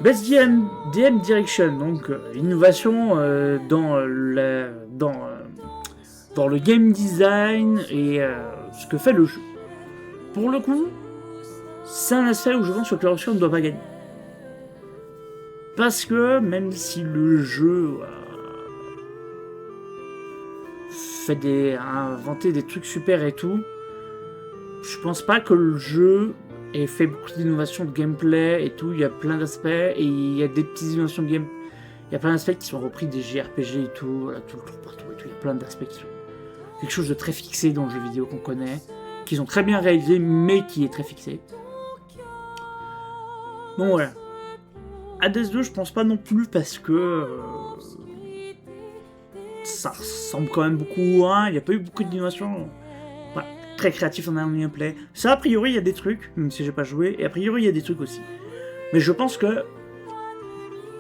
Best DM Direction, donc innovation dans le game design et ce que fait le jeu. Pour le coup, c'est un aspect où je pense que Clair Obscur ne doit pas gagner. Parce que même si le jeu a inventé des trucs super et tout, je pense pas que le jeu ait fait beaucoup d'innovations de gameplay et tout. Il y a plein d'aspects et il y a des petites innovations de game. Il y a plein d'aspects qui sont repris des JRPG et tout, voilà, tout le tour partout et tout. Il y a plein d'aspects qui sont quelque chose de très fixé dans le jeu vidéo qu'on connaît, qui sont très bien réalisés mais qui est très fixé. Bon voilà. Hades 2, je pense pas non plus parce que ça ressemble quand même beaucoup à 1. Il n'y a pas eu beaucoup d'innovation. Voilà, très créatif en un gameplay. Ça, a priori, il y a des trucs, même si j'ai pas joué, et a priori, il y a des trucs aussi. Mais je pense que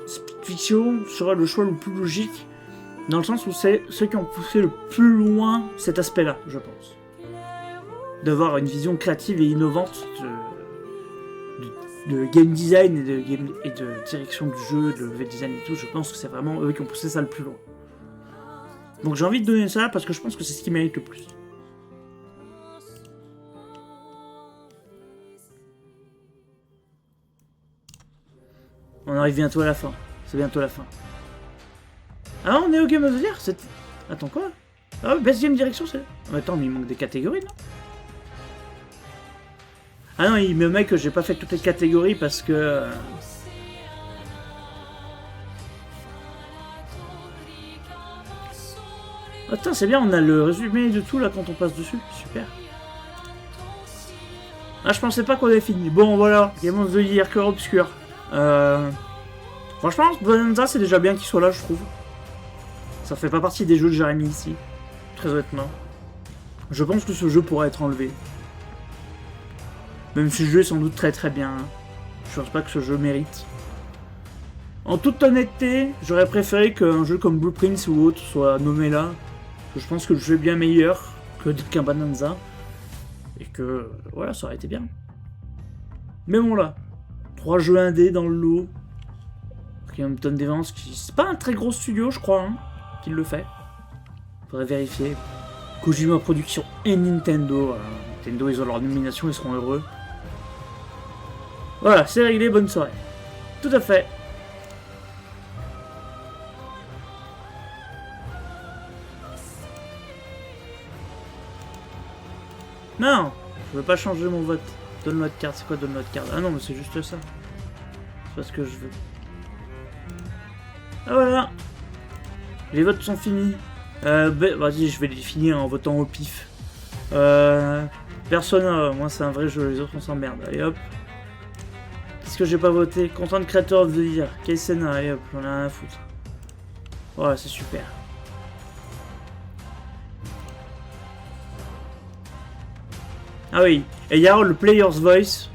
Split Fiction sera le choix le plus logique, dans le sens où c'est ceux qui ont poussé le plus loin cet aspect-là, je pense. D'avoir une vision créative et innovante de game design et de direction du jeu, de level design et tout, je pense que c'est vraiment eux qui ont poussé ça le plus loin. Donc j'ai envie de donner ça parce que je pense que c'est ce qui mérite le plus. On arrive bientôt à la fin. C'est bientôt la fin. Ah, on est au Game of the Year. Attends, quoi? Ah, Best Game Direction, c'est... Attends, mais il manque des catégories, non? Ah non, il me met que j'ai pas fait toutes les catégories parce que... Attends, c'est bien, on a le résumé de tout, là, quand on passe dessus. Super. Ah, je pensais pas qu'on avait fini. Bon, voilà. Game of the Year, Cœur Obscur. Franchement, Bonanza, c'est déjà bien qu'il soit là, je trouve. Ça fait pas partie des jeux que j'aurais mis ici. Très honnêtement. Je pense que ce jeu pourrait être enlevé. Même si le jeu est sans doute très très bien. Je pense pas que ce jeu mérite. En toute honnêteté, j'aurais préféré qu'un jeu comme Blueprints ou autre soit nommé là. Je pense que le jeu est bien meilleur qu'un Bonanza. Et que, voilà, ça aurait été bien. Mais bon là, 3 jeux indés dans le lot. Hampton Devance, c'est pas un très gros studio, je crois, hein, qui le fait. Faudrait vérifier. Kojima Productions et Nintendo. Nintendo, ils ont leur nomination, ils seront heureux. Voilà, c'est réglé, bonne soirée. Tout à fait. Non, je veux pas changer mon vote. Download card, c'est quoi download card? Ah non, mais c'est juste ça. C'est pas ce que je veux. Ah voilà. Les votes sont finis. Vas-y, je vais les finir en votant au pif. Persona, moi c'est un vrai jeu, les autres on s'emmerde. Allez hop. Qu'est-ce que j'ai pas voté? Content Creator of the Year. Kaisena, allez hop, j'en ai rien à foutre. Voilà, c'est super. Ah oui, et il y a le Player's Voice.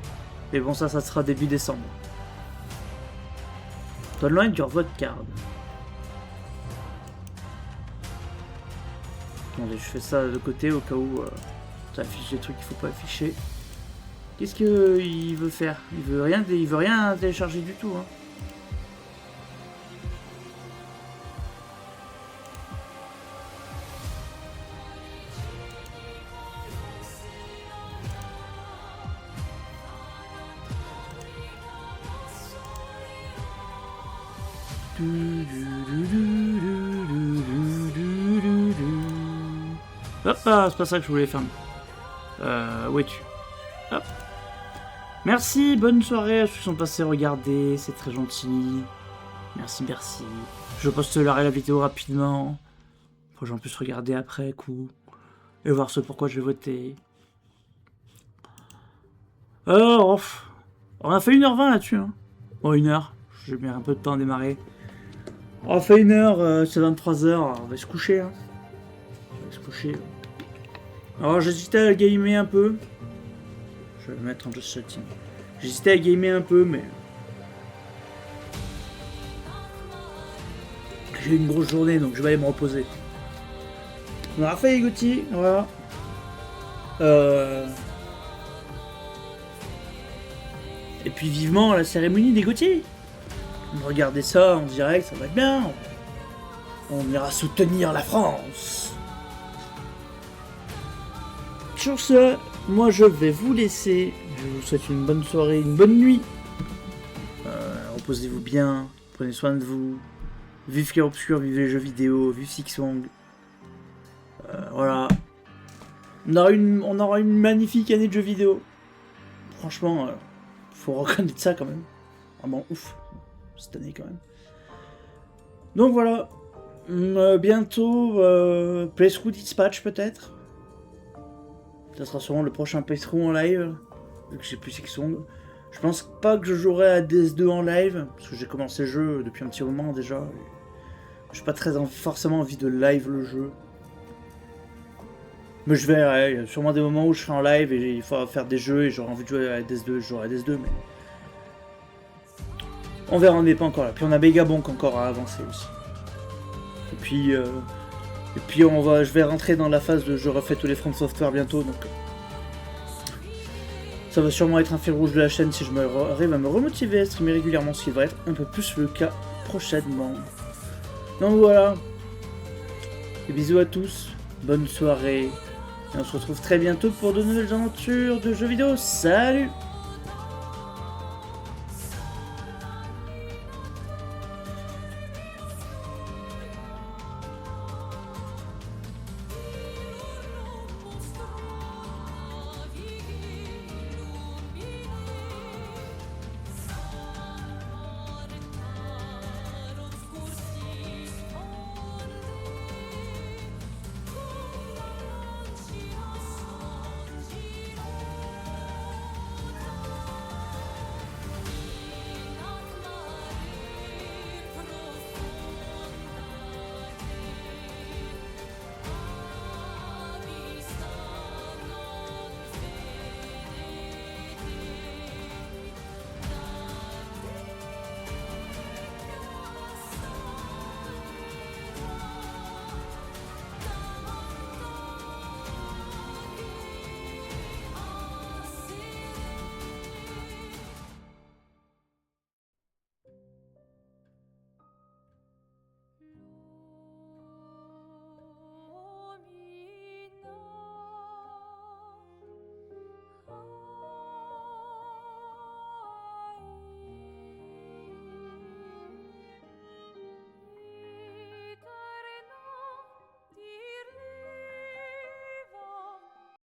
Mais bon, ça sera début décembre. Download your vote card. Attendez, je fais ça de côté au cas où ça affiche des trucs qu'il faut pas afficher. Qu'est-ce qu'il veut faire? Il veut rien télécharger du tout, hein. Hop, ah, c'est pas ça que je voulais faire. Où es-tu? Hop. Merci, bonne soirée à ceux qui sont passés regarder, c'est très gentil. Merci, merci. Je posterai la vidéo rapidement. Pour que j'en puisse regarder après coup. Et voir ce pourquoi j'ai voté. On a fait 1h20 là-dessus. Hein. Bon, 1h. J'ai mis un peu de temps à démarrer. On a fait 1h, c'est 23h. On va se coucher. Hein. On va se coucher. Alors j'hésitais à gamer un peu. Je vais le mettre en just setting. J'hésitais à gamer un peu, mais j'ai eu une grosse journée, donc je vais aller me reposer. On a refait les Gauthier, voilà. Et puis vivement la cérémonie des Gauthier. Regardez ça en direct, ça va être bien. On ira soutenir la France. Sur ce, moi je vais vous laisser. Je vous souhaite une bonne soirée, une bonne nuit. Reposez-vous bien, prenez soin de vous. Vive Cœur Obscur, vive les jeux vidéo, vive Sixwong. Voilà. On aura une magnifique année de jeux vidéo. Franchement, faut reconnaître ça quand même. Vraiment ouf, cette année quand même. Donc voilà. Bientôt, Playthrough Dispatch peut-être. Ça sera sûrement le prochain playthrough en live, vu que j'ai plus Sixwong. Je pense pas que je jouerai à DS2 en live, parce que j'ai commencé le jeu depuis un petit moment déjà. J'ai pas forcément envie de live le jeu. Mais je verrai, il y a sûrement des moments où je serai en live et il faudra faire des jeux et j'aurai envie de jouer à DS2, je jouerai à DS2, mais... On verra, on n'est pas encore là. Puis on a Megabonk encore à avancer aussi. Et puis je vais rentrer dans la phase de je refais tous les From Software bientôt, donc Ça va sûrement être un fil rouge de la chaîne si je arrive à me remotiver à streamer régulièrement, ce qui va être un peu plus le cas prochainement. Donc voilà. Des bisous à tous, bonne soirée. Et on se retrouve très bientôt pour de nouvelles aventures de jeux vidéo. Salut!